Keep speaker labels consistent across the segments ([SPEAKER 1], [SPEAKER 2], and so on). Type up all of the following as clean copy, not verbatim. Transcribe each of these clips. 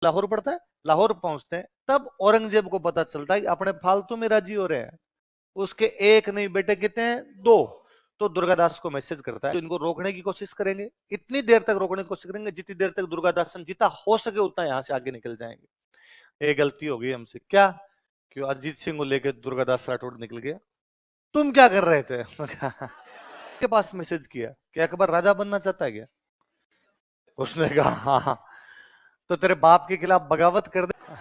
[SPEAKER 1] लाहौर पड़ता है, लाहौर पहुंचते हैं तब औरंगजेब को पता चलता है कि अपने फालतू में राजी हो रहे हैं। उसके एक नहीं बेटे कितने हैं, दो। तो दुर्गादास को मैसेज करता है तो इनको रोकने की कोशिश करेंगे, इतनी देर तक रोकने की कोशिश करेंगे जितनी देर तक दुर्गादास जितना हो सके उतना यहां से आगे निकल जाएंगे। एक गलती हो गई हमसे, क्या? क्यों अजीत सिंह को लेकर दुर्गादास राठौड़ निकल गया। तुम क्या कर रहे थे? के पास मैसेज किया कि अकबर राजा बनना चाहता है क्या? उसने कहा हाँ हाँ। तो तेरे बाप के खिलाफ बगावत कर दे।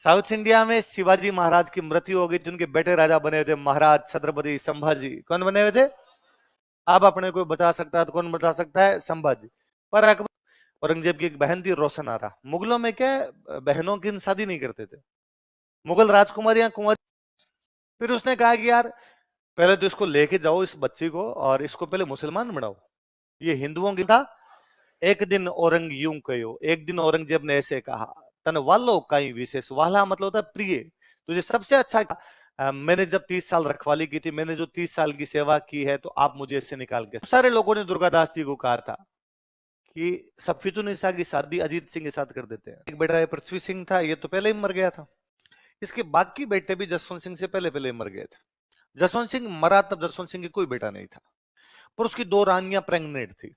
[SPEAKER 1] साउथ इंडिया में शिवाजी महाराज की मृत्यु हो गई थी, उनके बेटे राजा बने हुए थे, महाराज छत्रपति संभाजी। कौन बने हुए थे? अब अपने को बता सकता है तो कौन बता सकता है? संभाजी। पर अकबर, औरंगजेब की एक बहन थी रोशन आरा। मुगलों में क्या बहनों की शादी नहीं करते थे, मुगल राजकुमारियां कुंवारी। फिर उसने कहा कि यार पहले तो इसको लेके जाओ इस बच्ची को और इसको पहले मुसलमान बनाओ, ये हिंदुओं की था। एक दिन औरंग यूं कहो, एक दिन औरंगजेब ने ऐसे कहा, तन वालो कई विशेष, वाला मतलब होता है प्रिय, तुझे सबसे अच्छा मैंने जब 30 साल रखवाली की थी, मैंने जो 30 साल की सेवा की है, तो आप मुझे इससे निकाल के। सारे लोगों ने दुर्गादास जी को कहा था कि सफीतुन्निसा की शादी अजीत सिंह के साथ कर देते हैं। एक बेटा ये पृथ्वी सिंह था, ये तो पहले ही मर गया था। इसके बाकी बेटे भी जसवंत सिंह से पहले पहले मर गए थे। जसवंत सिंह मरा तब जसवंत सिंह की कोई बेटा नहीं था, पर उसकी दो रानियां प्रेग्नेंट थी।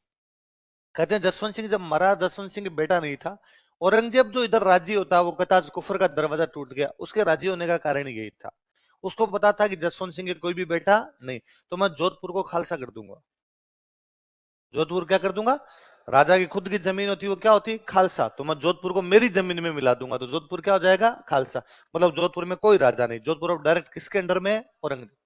[SPEAKER 1] कहते हैं जसवंत सिंह जब मरा, जसवंत सिंह बेटा नहीं था। औरंगजेब जो इधर राजी होता, वो कहता कुफर का दरवाजा टूट गया। उसके राजी होने का कारण यही था, उसको पता था कि जसवंत सिंह के कोई भी बेटा नहीं, तो मैं जोधपुर को खालसा कर दूंगा। जोधपुर क्या कर दूंगा? राजा की खुद की जमीन होती वो क्या होती? खालसा। तो मैं जोधपुर को मेरी जमीन में मिला दूंगा, तो जोधपुर क्या हो जाएगा? खालसा। मतलब जोधपुर में कोई राजा नहीं, जोधपुर अब डायरेक्ट किसके अंडर में है? औरंगजेब।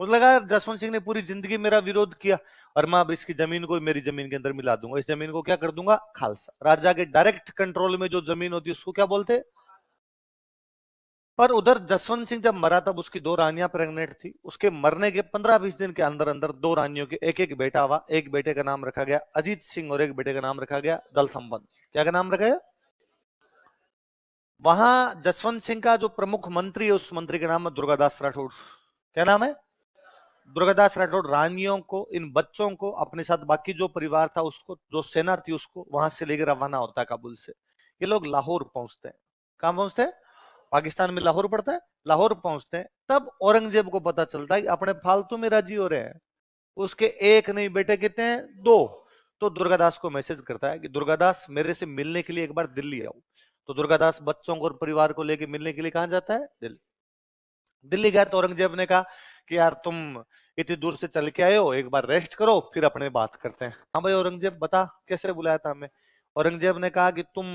[SPEAKER 1] मुझे लगा जसवंत सिंह ने पूरी जिंदगी मेरा विरोध किया और मैं अब इसकी जमीन को मेरी जमीन के अंदर मिला दूंगा, इस जमीन को क्या कर दूंगा? खालसा। राजा के डायरेक्ट कंट्रोल में जो जमीन होती है उसको क्या बोलते? पर उधर जसवंत सिंह जब मरा तब उसकी दो रानियां प्रेग्नेंट थी। उसके मरने के 15-20 दिन के अंदर अंदर दो रानियों के एक एक बेटा हुआ। एक बेटे का नाम रखा गया अजीत सिंह और एक बेटे का नाम रखा गया दल संबंध। क्या का नाम रखा गया? वहां जसवंत सिंह का जो प्रमुख मंत्री है, उस मंत्री का नाम है दुर्गादास राठौड़। क्या नाम है? दुर्गादास राठौड़ रानियों को, इन बच्चों को अपने साथ, बाकी जो परिवार था उसको, जो सेना थी उसको वहां से लेकर रवाना होता है काबुल से। ये लोग लाहौर पहुंचते हैं। कहां पहुंचते हैं? पाकिस्तान में लाहौर पड़ता है, लाहौर पहुंचते हैं तब औरंगजेब को पता चलता है कि अपने फालतू में राजी हो रहे हैं। उसके एक नहीं बेटे कितने हैं? दो। तो दुर्गादास को मैसेज करता है कि दुर्गादास मेरे से मिलने के लिए एक बार दिल्ली आओ। तो दुर्गादास बच्चों को और परिवार को लेकर मिलने के लिए कहां जाता है? दिल्ली। दिल्ली गया तो औरंगजेब ने कहा कि यार तुम इतनी दूर से चल के आए हो, एक बार रेस्ट करो फिर अपने बात करते हैं। हाँ भाई औरंगजेब बता कैसे बुलाया था हमें? औरंगजेब ने कहा कि तुम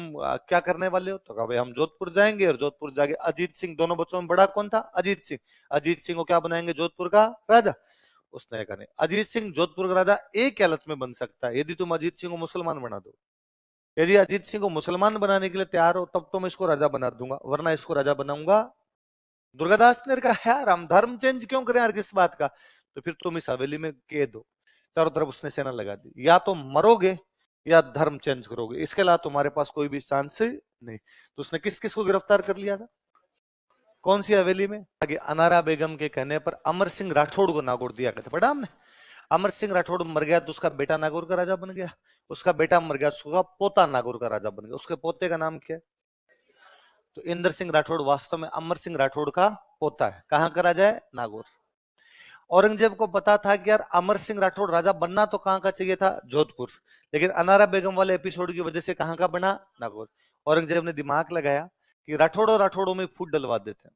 [SPEAKER 1] क्या करने वाले हो? तो कहा भाई हम जोधपुर जाएंगे और जोधपुर जाके अजीत सिंह, दोनों बच्चों में बड़ा कौन था? अजीत सिंह। अजीत सिंह को क्या बनाएंगे? जोधपुर का राजा। उसने कहा नहीं, अजीत सिंह जोधपुर का राजा एक हालत में बन सकता है, यदि तुम अजीत सिंह को मुसलमान बना दो। यदि अजीत सिंह को मुसलमान बनाने के लिए तैयार हो तब तो मैं इसको राजा बना दूंगा, वरना इसको राजा बनाऊंगा। दुर्गादास ने कहा यार हम धर्म चेंज क्यों करें यार, किस बात का? तो फिर तुम इस हवेली में कैद हो। चारों तरफ उसने सेना लगा दी, या तो मरोगे या धर्म चेंज करोगे, इसके अलावा तुम्हारे पास कोई भी चांस नहीं। तो उसने किस किस को गिरफ्तार कर लिया था? कौन सी हवेली में? आगे अनारा बेगम के कहने पर अमर सिंह राठौड़ को नागौर दिया गया था। पढ़ा हमने? अमर सिंह राठौड़ मर गया तो उसका बेटा नागौर का राजा बन गया। उसका बेटा मर गया, उसका पोता नागौर का राजा बन गया। उसके पोते का नाम क्या है? तो इंद्र सिंह राठौड़ वास्तव में अमर सिंह राठौड़ का पोता है। कहां का राजा है? नागौर। औरंगजेब को पता था कि यार अमर सिंह राठौड़ राजा बनना तो कहां का चाहिए था? जोधपुर। लेकिन अनारा बेगम वाले एपिसोड की वजह से कहां का बना? नागौर। औरंगजेब ने दिमाग लगाया कि राठौड़ों राठौड़ों में फूट डलवा देते हैं।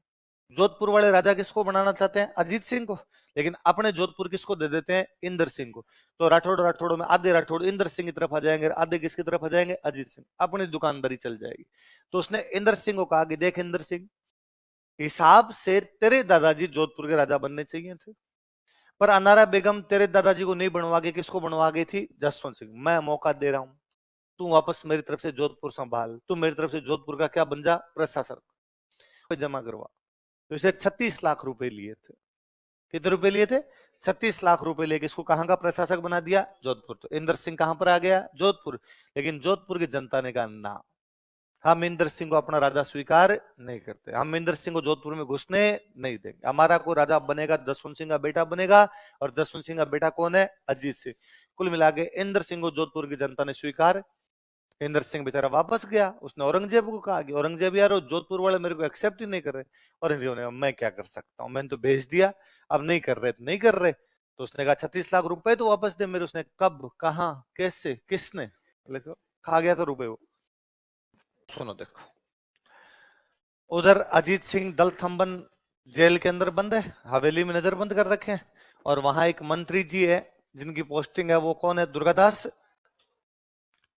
[SPEAKER 1] जोधपुर वाले राजा किसको बनाना चाहते हैं? अजीत सिंह को। लेकिन अपने जोधपुर किसको दे देते हैं? इंद्र सिंह को। तो राठौड़ राठौड़ों में आधे राठौड़ इंद्र सिंह की तरफ आ जाएंगे, आधे किसकी तरफ आ जाएंगे? अजीत सिंह। अपनी दुकानदारी चल जाएगी। तो उसने इंद्र सिंह को कहा कि देख इंद्र सिंह, हिसाब से तेरे दादाजी जोधपुर के राजा बनने चाहिए थे, पर अनारा बेगम तेरे दादाजी को नहीं बनवा के किसको बनवा गई थी? जसवंत सिंह। मैं मौका दे रहा हूं, तू वापस मेरी तरफ से जोधपुर संभाल, तू मेरी तरफ से जोधपुर का क्या बन जा? प्रशासक। जमा करवा। तो इसे 36 लाख रुपए लिए थे। कितने रुपए लिए थे? 36 लाख रुपए लेके इसको कहां का प्रशासक बना दिया? जोधपुर। तो इंद्र सिंह कहां पर आ गया? जोधपुर। लेकिन जोधपुर की जनता ने कहा ना, हम इंद्र सिंह को अपना राजा स्वीकार नहीं करते, हम इंद्र सिंह को जोधपुर में घुसने नहीं देंगे। हमारा कोई राजा बनेगा जसवंत सिंह का बेटा बनेगा, और जसवंत सिंह का बेटा कौन है? अजीत सिंह। कुल मिला के इंद्र सिंह को जोधपुर की जनता ने स्वीकार इंद्र सिंह बेचारा वापस गया, उसने औरंगजेब को कहा कि औरंगजेब यार वो जोधपुर वाले मेरे को एक्सेप्ट ही नहीं कर रहे। औरंगजेब ने कहा मैं क्या कर सकता हूँ, मैंने तो भेज दिया, अब नहीं कर रहे तो नहीं कर रहे। तो उसने कहा 36 लाख रुपए तो वापस दे मेरे। उसने कब, कहा, कैसे, किसने? बोले खा गया था रुपए वो। सुनो देखो, उधर अजीत सिंह दलथम्बन जेल के अंदर बंद है, हवेली में नजर बंद कर रखे हैं, और वहां एक मंत्री जी है जिनकी पोस्टिंग है, वो कौन है? दुर्गादास।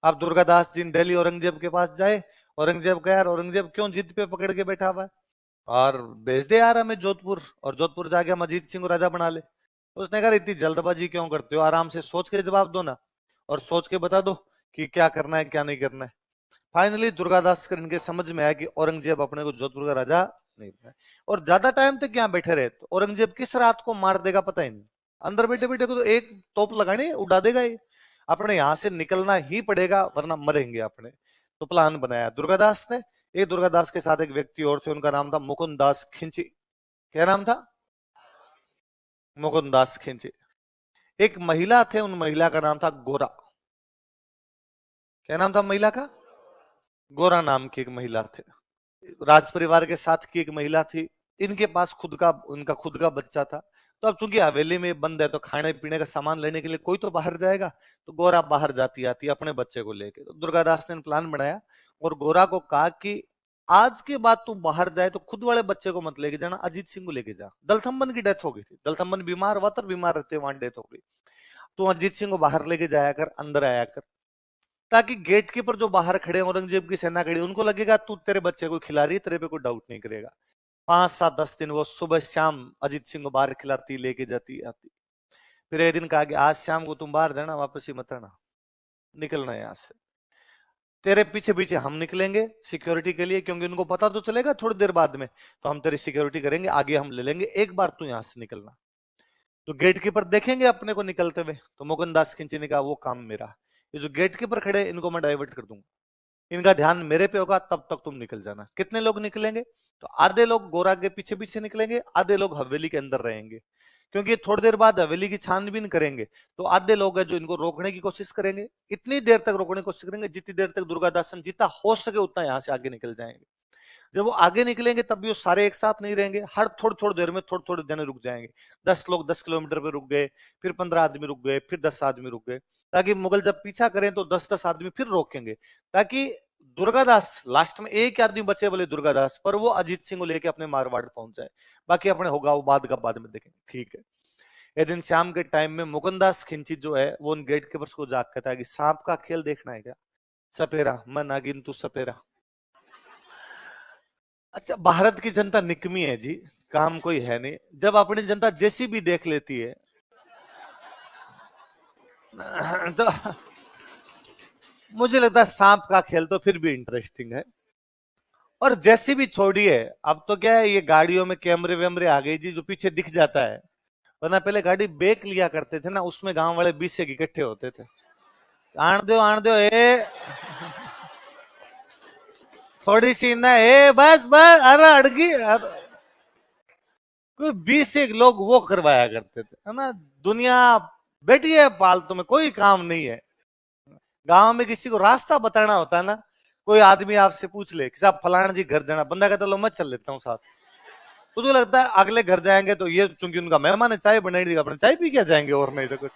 [SPEAKER 1] अब दुर्गादास जी दिल्ली औरंगजेब के पास जाए, औरंगजेब का यार, औरंगजेब क्यों जिद पे पकड़ के बैठा हुआ है, और भेज दे यार हमें जोधपुर, और जोधपुर जाके हम अजीत सिंह को राजा बना ले। उसने कहा इतनी जल्दबाजी क्यों करते हो, आराम से सोच के जवाब दो ना, और सोच के बता दो कि क्या करना है क्या नहीं करना है। फाइनली दुर्गादास कर इनके समझ में आया कि औरंगजेब अपने को जोधपुर का राजा नहीं बनाए, और ज्यादा टाइम तक यहाँ बैठे रहे तो औरंगजेब किस रात को मार देगा पता ही नहीं। अंदर बैठे बैठे को तो एक तोप लगानी उड़ा देगा ये, अपने यहां से निकलना ही पड़ेगा वरना मरेंगे अपने। तो प्लान बनाया दुर्गादास ने। एक दुर्गादास के साथ एक व्यक्ति और थे, उनका नाम था मुकुंद दास खिंची। क्या नाम था? मुकुंद दास खिंची। एक महिला थे, उन महिला का नाम था गोरा। क्या नाम था महिला का? गोरा नाम की एक महिला थे, राज परिवार के साथ की एक महिला थी। इनके पास खुद का, उनका खुद का बच्चा था। तो अब चूंकि हवेली में बंद है तो खाने पीने का सामान लेने के लिए कोई तो बाहर जाएगा, तो गोरा बाहर जाती आती अपने बच्चे को लेके। तो दुर्गादास ने प्लान बनाया और गोरा को कहा कि आज के बाद तू बाहर जाए तो खुद वाले बच्चे को मत लेके जाना, अजीत सिंह को लेके जा। दलथम्बन की डेथ हो गई थी, दलथम्बन बीमार हुआ था, बीमार रहते वहां डेथ हो गई। तो अजीत सिंह को बाहर लेके जाया कर, अंदर आया कर, ताकि गेट कीपर जो बाहर खड़े हैं, औरंगजेब की सेना खड़ी, उनको लगेगा तू तेरे बच्चे को खिला रही है, तेरे पे कोई डाउट नहीं करेगा। 5 7 10 दिन वो सुबह शाम अजीत सिंह को बाहर खिलाती, लेके जाती आती। फिर एक दिन कहा कि आज शाम को तुम बाहर जाना, वापस ही मत आना, निकलना यहां से। तेरे पीछे पीछे हम निकलेंगे सिक्योरिटी के लिए, क्योंकि उनको पता तो चलेगा थोड़ी देर बाद में, तो हम तेरी सिक्योरिटी करेंगे, आगे हम ले लेंगे, एक बार तू यहां से निकलना। तो गेट कीपर देखेंगे अपने को निकलते हुए, तो मुकुंद दास खिंची ने कहा वो काम मेरा, ये जो गेट कीपर खड़े इनको मैं डाइवर्ट कर दूंगा, इनका ध्यान मेरे पे होगा, तब तक तुम निकल जाना। कितने लोग निकलेंगे? तो आधे लोग गोरा के पीछे पीछे निकलेंगे, आधे लोग हवेली के अंदर रहेंगे, क्योंकि थोड़ी देर बाद हवेली की छानबीन करेंगे। तो आधे लोग हैं जो इनको रोकने की कोशिश करेंगे, इतनी देर तक रोकने की कोशिश करेंगे जितनी देर तक दुर्गादासन जितना हो सके उतना यहां से आगे निकल जाएंगे। जब वो आगे निकलेंगे तब भी वो सारे एक साथ नहीं रहेंगे, हर थोड़ी थोड़ी देर में थोड़े थोड़े जने रुक जाएंगे। 10 लोग 10 किलोमीटर पे रुक गए, फिर 15 आदमी रुक गए, फिर 10 आदमी रुक गए, ताकि मुगल जब पीछा करें तो 10 10 आदमी फिर रोकेंगे, ताकि दुर्गादास लास्ट में एक आदमी बचे बोले दुर्गादास, पर वो अजीत सिंह को लेके अपने मारवाड़ पहुंच जाए, बाकी अपने होगा वो बाद का बाद में देखेंगे। ठीक है। एक दिन शाम के टाइम में मुकुंदास खिंची जो है वो उन गेट कीपर्स को जाग कहता है कि सांप का खेल देखना है क्या? सपेरा, मैं नागिन तू सपेरा। अच्छा, भारत की जनता निकमी है जी, काम कोई है नहीं। जब अपनी जनता जैसी भी देख लेती है तो मुझे लगता है सांप का खेल तो फिर भी इंटरेस्टिंग है। और जैसी भी छोड़िए, अब तो क्या है, ये गाड़ियों में कैमरे वैमरे आ गई जी, जो पीछे दिख जाता है। वरना पहले गाड़ी बेक लिया करते थे ना, उसमें गांव वाले 20 से इकट्ठे होते थे, आण दो ए, थोड़ी सी ना ए, बस बस, अरे अड़गी, कोई 20 से लोग वो करवाया करते थे, है ना। दुनिया बैठी है फालतू में, कोई काम नहीं है। गांव में किसी को रास्ता बताना होता है ना, कोई आदमी आपसे पूछ ले कि साहब फलाना जी घर जाना, बंदा कहता लो मैं चल लेता हूँ साथ। उसको लगता है अगले घर जाएंगे तो ये चूंकि उनका मेहमान है, चाय बनाई देगा, अपने चाय पी के जाएंगे और नहीं तो कुछ।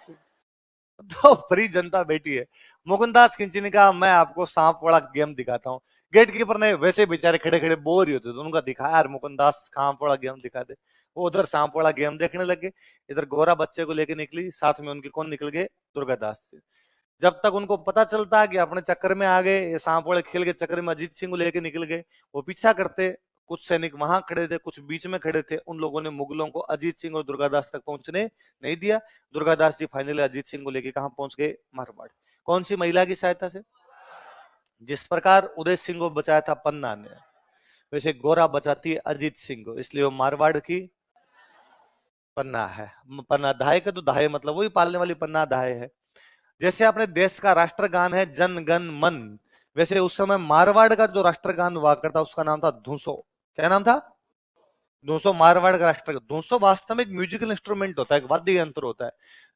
[SPEAKER 1] तो फ्री जनता बैठी है। मुकुंदास खिंची ने कहा मैं आपको सांप वाला गेम दिखाता हूँ। गेट कीपर ने वैसे बेचारे खड़े खड़े बोर ही होते थे, उनका दिखाया यार मुकुंदास सांप वाला गेम दिखा दे। वो उधर सांप वाला गेम देखने लगे, इधर गोरा बच्चे को लेके निकली, साथ में उनके कौन निकल गए? दुर्गादास से। जब तक उनको पता चलता है कि अपने चक्कर में आ गए, ये सांप वाले खेल के चक्कर में अजीत सिंह को लेके निकल गए, वो पीछा करते। कुछ सैनिक वहां खड़े थे, कुछ बीच में खड़े थे, उन लोगों ने मुगलों को अजीत सिंह और दुर्गादास तक पहुंचने नहीं दिया। दुर्गादास जी फाइनली अजीत सिंह को लेके कहां पहुंच गए? मारवाड़। कौन सी महिला की सहायता से? जिस प्रकार उदय सिंह को बचाया था पन्ना ने, वैसे गोरा बचाती है अजीत सिंह को, इसलिए वो मारवाड़ की पन्ना है। पन्ना धाय का तो धाय मतलब वही पालने वाली पन्ना धाय है। जैसे अपने देश का राष्ट्रगान है जन गण मन, वैसे उस समय मारवाड़ का जो राष्ट्रगान हुआ करता उसका नाम था धूसो। क्या नाम था? धूसो मारवाड़ का राष्ट्रगान। धूसो वास्तव में एक म्यूजिकल इंस्ट्रूमेंट होता है, एक वाद्य यंत्र होता है।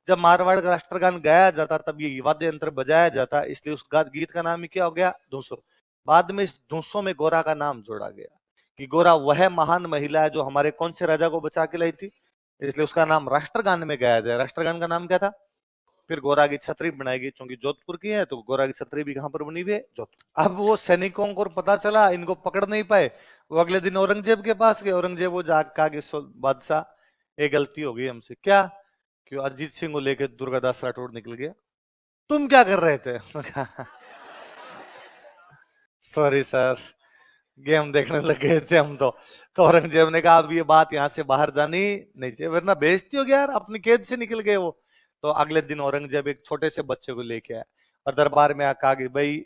[SPEAKER 1] जब मारवाड़ का राष्ट्रगान गाया जाता तब ये वाद्य यंत्र बजाया जाता, इसलिए उस गीत का नाम ही क्या हो गया, धूसो। बाद में इस धूसो में गोरा का नाम जोड़ा गया कि गोरा वह महान महिला है जो हमारे कौन से राजा को बचा के लाई थी, इसलिए उसका नाम राष्ट्रगान में गाया जाए। राष्ट्रगान का नाम क्या था? फिर गोरा की छतरी बनाएगी, क्योंकि जोधपुर की है तो गोरा की छतरी भी कहां पर बनी हुई है, जोधपुर। अब वो सैनिकों को पता चला, इनको पकड़ नहीं पाए, वो अगले दिन औरंगजेब के पास गए। औरंगजेब वो जाग कहा कि बादशाह एक गलती हो गई हमसे। क्या? कि अजीत सिंह को लेकर दुर्गादास राठौड़ निकल गया। तुम क्या कर रहे थे? सॉरी सर, गेम देखने लग गए थे हम तो औरंगजेब ने कहा अब ये बात यहां से बाहर जानी नहीं चाहिए, वरना बेइज्जती हो गया यार, अपनी कैद से निकल गए वो। तो अगले दिन औरंगजेब एक छोटे से बच्चे को लेके आया और दरबार में आकर कहा कि भाई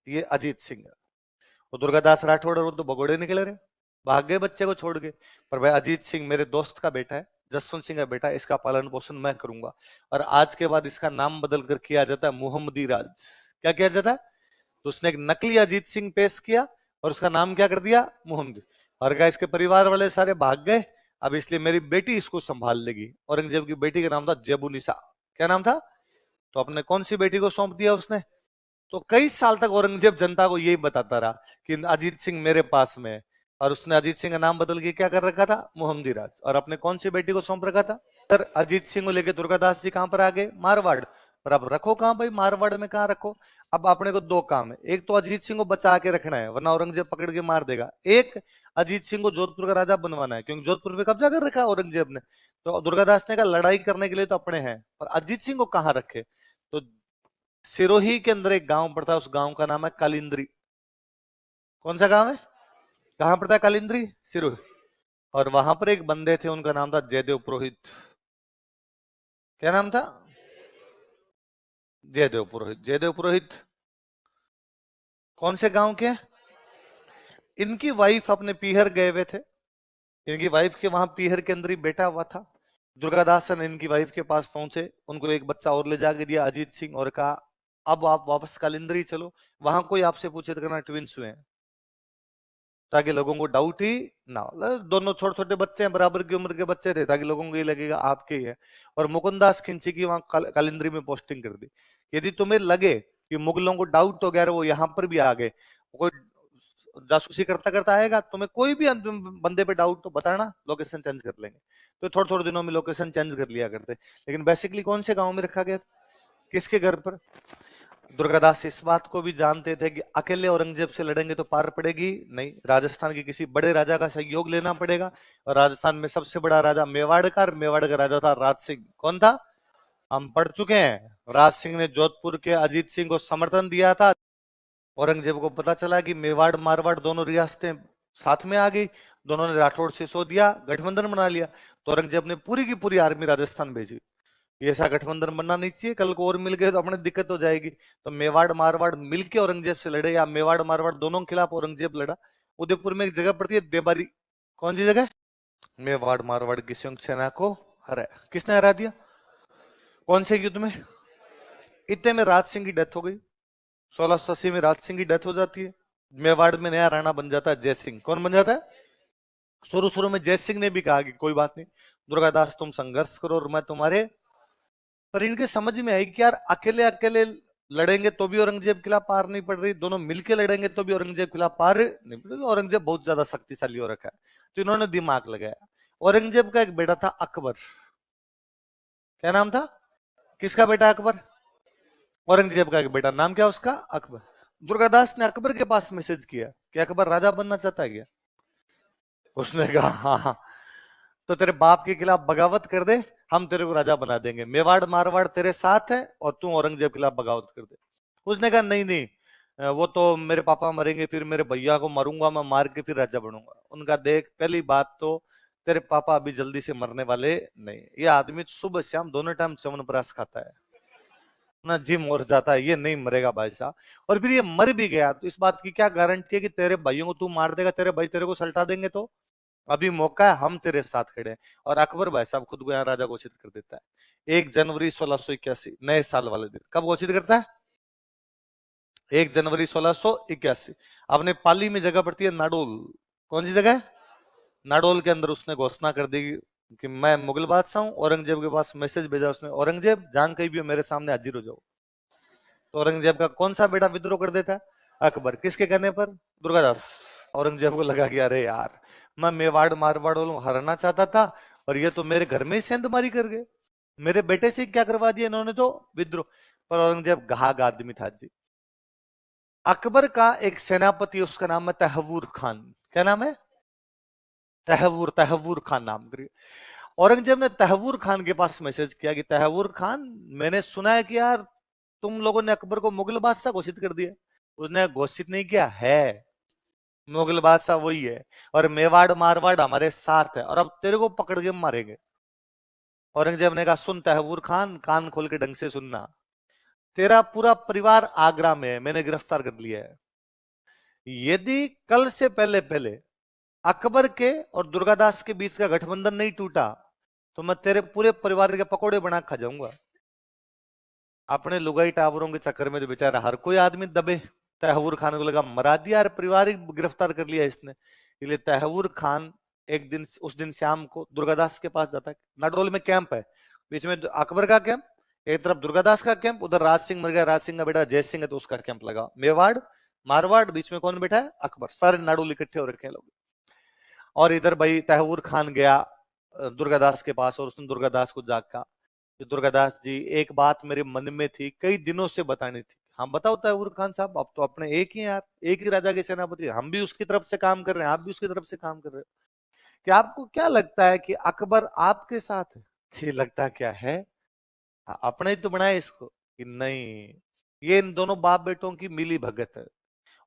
[SPEAKER 1] ये अजीत सिंह है। वो दुर्गादास राठौड़ और वो तो भगोड़े निकले रहे, भाग गए बच्चे को छोड़ के। पर भाई अजीत सिंह मेरे दोस्त का बेटा है, जसवंत सिंह का बेटा है, इसका पालन पोषण मैं करूंगा, और आज के बाद इसका नाम बदल कर किया जाता है मोहम्मदी राज। क्या किया जाता है? तो उसने एक नकली अजीत सिंह पेश किया और उसका नाम क्या कर दिया, मोहम्मदी। और क्या इसके परिवार वाले सारे भाग गए, अब इसलिए मेरी बेटी इसको संभाल लेगी। औरंगजेब की बेटी का नाम था जेबुनिसा। क्या नाम था? तो अपने कौन सी बेटी को सौंप दिया उसने? तो कई साल तक औरंगजेब जनता को यही बताता रहा कि अजीत सिंह मेरे पास में है, और उसने अजीत सिंह का नाम बदल के क्या कर रखा था, मोहम्मदी राज, और अपने कौन सी बेटी को सौंप रखा था। सर अजीत सिंह को लेकर दुर्गादास जी कहां पर आ गए, मारवाड़। पर अब रखो कहां भाई, मारवाड़ में कहां रखो। अब अपने को दो काम है, एक तो अजीत सिंह को बचा के रखना है वरना औरंगजेब पकड़ के मार देगा, एक अजीत सिंह को जोधपुर का राजा बनवाना है क्योंकि जोधपुर पे कब्जा कर रखा है औरंगजेब ने। तो दुर्गादास ने कहा लड़ाई करने के लिए तो अपने हैं, पर अजीत सिंह को कहां रखे। तो सिरोही के अंदर एक गांव पड़ता है, उस गांव का नाम है कालिंद्री। कौन सा गांव है, कहां पड़ता है कालिंद्री, सिरोही। और वहां पर एक बंदे थे, उनका नाम था जयदेव पुरोहित। क्या नाम था? जयदेव पुरोहित। जयदेव पुरोहित कौन से गांव के? इनकी वाइफ अपने पीहर गए हुए थे, इनकी वाइफ के वहां पीहर के अंदर ही बेटा हुआ था। दुर्गादासन इनकी वाइफ के पास पहुंचे, उनको एक बच्चा और ले जाके दिया अजीत सिंह, और कहा अब आप वापस कालिंद्री चलो, वहां कोई आपसे पूछे तो कहना ट्विंस हुए हैं, ताकि लोगों को डाउट ही ना हो। दोनों छोटे छोटे बच्चे हैं, बराबर की उम्र के बच्चे थे, ताकि लोगों को ये लगेगा आपके ही है। और मुकुंदास खिंची की वहां कालिंद्री में पोस्टिंग कर दी। यदि तुम्हें लगे कि मुगलों को डाउट हो गया वो यहाँ पर भी आ गए, कोई जासूसी करता करता आएगा, तुम्हें कोई भी बंदे पे डाउट तो बताना, लोकेशन चेंज कर लेंगे। तो थोड़े थोड़े दिनों में लोकेशन चेंज कर लिया करते। लेकिन बेसिकली कौन से गांव में रखा गया, किसके घर पर? दुर्गादास इस बात को भी जानते थे कि अकेले औरंगजेब से लड़ेंगे तो पार पड़ेगी नहीं, राजस्थान के किसी बड़े राजा का सहयोग लेना पड़ेगा। और राजस्थान में सबसे बड़ा राजा मेवाड़ का राजा था राज सिंह। कौन था? हम पढ़ चुके हैं, राज सिंह ने जोधपुर के अजीत सिंह को समर्थन दिया था। औरंगजेब को पता चला कि मेवाड़ मारवाड़ दोनों रियासतें साथ में आ गई, दोनों ने राठौड़ से सो दिया, गठबंधन बना लिया। तो औरंगजेब ने पूरी की पूरी आर्मी राजस्थान भेजी। ऐसा गठबंधन बनना नहीं चाहिए, कल को और मिल गए तो अपने दिक्कत हो जाएगी। तो मेवाड़ मारवाड़ मिलके औरंगजेब से लड़े, या मेवाड़ मारवाड़ दोनों के खिलाफ औरंगजेब लड़ा। उदयपुर में एक जगह पड़ती है देबारी। कौन सी जगह? मेवाड़ मारवाड़ की संयुक्त सेना को हराया। किसने हरा दिया? कौन से युद्ध में? इतने में राज सिंह की डेथ हो गई। 1680 में राज सिंह की डेथ हो जाती है। मेवाड़ में नया राणा बन जाता है जय सिंह। कौन बन जाता है? शुरू शुरू में जय सिंह ने भी कहा कि कोई बात नहीं दुर्गादास, तुम संघर्ष करो और मैं तुम्हारे। पर इनके समझ में आई कि यार अकेले अकेले लड़ेंगे तो भी औरंगजेब के खिलाफ पार नहीं पड़ रही, दोनों मिलके लड़ेंगे तो भी औरंगजेब के खिलाफ पार नहीं पड़ रही। औरंगजेब बहुत ज्यादा शक्तिशाली हो रखा है, तो इन्होंने दिमाग लगाया। औरंगजेब का एक बेटा था अकबर। क्या नाम था? किसका बेटा अकबर? औरंगजेब का एक बेटा, नाम क्या उसका? अकबर। दुर्गादास ने अकबर के पास मैसेज किया कि अकबर राजा बनना चाहता है क्या? उसने कहा हाँ हाँ, तो तेरे बाप के खिलाफ बगावत कर दे, हम तेरे को राजा बना देंगे। मेवाड़ मारवाड़ तेरे साथ है और तू औरंगजेब के खिलाफ बगावत कर दे। उसने कहा नहीं नहीं, वो तो मेरे पापा मरेंगे, फिर मेरे भैया को मारूंगा, मैं मार के फिर राजा बनूंगा। उनका देख, पहली बात तो तेरे पापा अभी जल्दी से मरने वाले नहीं, ये आदमी सुबह शाम दोनों टाइम च्यवनप्राश खाता है ना, जिम और जाता है, ये नहीं मरेगा भाई साहब। और फिर ये मर भी गया तो इस बात की क्या गारंटी है कि तेरे भाइयों को तू मार देगा, तेरे भाई तेरे को सल्टा देंगे? तो अभी मौका है, हम तेरे साथ खड़े हैं। और अकबर भाई साहब खुद को यहाँ राजा घोषित कर देता है 1 जनवरी 1681, नए साल वाले दिन। कब घोषित करता है? 1 जनवरी 1681। अपने पाली में जगह पड़ती है नाडोल। कौन सी जगह है? नाडोल के अंदर उसने घोषणा कर दी कि मैं मुगल बादशाह हूं। औरंगजेब के पास मैसेज भेजा उसने, औरंगजेब जान कहीं भी हो मेरे सामने हाजिर हो जाओ। तो औरंगजेब का कौन सा बेटा विद्रोह कर देता है? अकबर। किसके कहने पर? दुर्गादास। औरंगजेब को लगा कि अरे यार, मैं मेवाड़ मारवाड़ वालों हराना चाहता था और ये तो मेरे घर में ही सेंधमारी कर गए, मेरे बेटे से क्या करवा दिया इन्होंने तो विद्रोह। पर औरंगजेब घाघ आदमी था जी। अकबर का एक सेनापति, उसका नाम है तहवूर खान। क्या नाम है? तहवूर खान नाम करिए। औरंगजेब ने तहवूर खान के पास मैसेज किया कि तहवूर खान, मैंने सुना है कि यार तुम लोगों ने अकबर को मुगल बादशाह घोषित कर दिया। उसने घोषित नहीं किया है, मुगल बादशाह वही है और मेवाड़ मारवाड़ हमारे साथ है और अब तेरे को पकड़ के मारेंगे। औरंगजेब ने कहा, सुन तहवूर खान, कान खोल के ढंग से सुनना, तेरा पूरा परिवार आगरा में है, मैंने गिरफ्तार कर लिया है। यदि कल से पहले पहले अकबर के और दुर्गादास के बीच का गठबंधन नहीं टूटा तो मैं तेरे पूरे परिवार के पकोड़े बना खा जाऊंगा। अपने लुगाई टावरों के चक्कर में तो बेचारा हर कोई आदमी दबे। तहवूर खान को लगा मरा दिया यार, परिवार ही गिरफ्तार कर लिया इसने। इसलिए तहवूर खान एक दिन, उस दिन शाम को दुर्गादास के पास जाता है। नाडोल में कैंप है, बीच में अकबर का कैंप, एक तरफ दुर्गादास का कैंप, उधर राज सिंह मर गया, राज सिंह का बेटा जय सिंह है तो उसका कैंप लगा। मेवाड़ मारवाड़, बीच में कौन बैठा है? अकबर। सारे नाडोल इकट्ठे हो रखे हैं लोग। और इधर भाई तहवूर खान गया दुर्गादास के पास और उसने दुर्गादास को जागा कि दुर्गादास जी, एक बात मेरे मन में थी, कई दिनों से बतानी थी। हम बताओ तैमूर खान साहब, अब तो अपने एक ही हैं यार, एक ही राजा के सेनापति, हम भी उसकी तरफ से काम कर रहे हैं, आप भी उसकी तरफ से काम कर रहे हो। कि आपको क्या लगता है कि अकबर आपके साथ है? ये लगता क्या है, अपने ही तो बनाए इसको कि नहीं, ये इन दोनों बाप बेटों की मिली भगत है।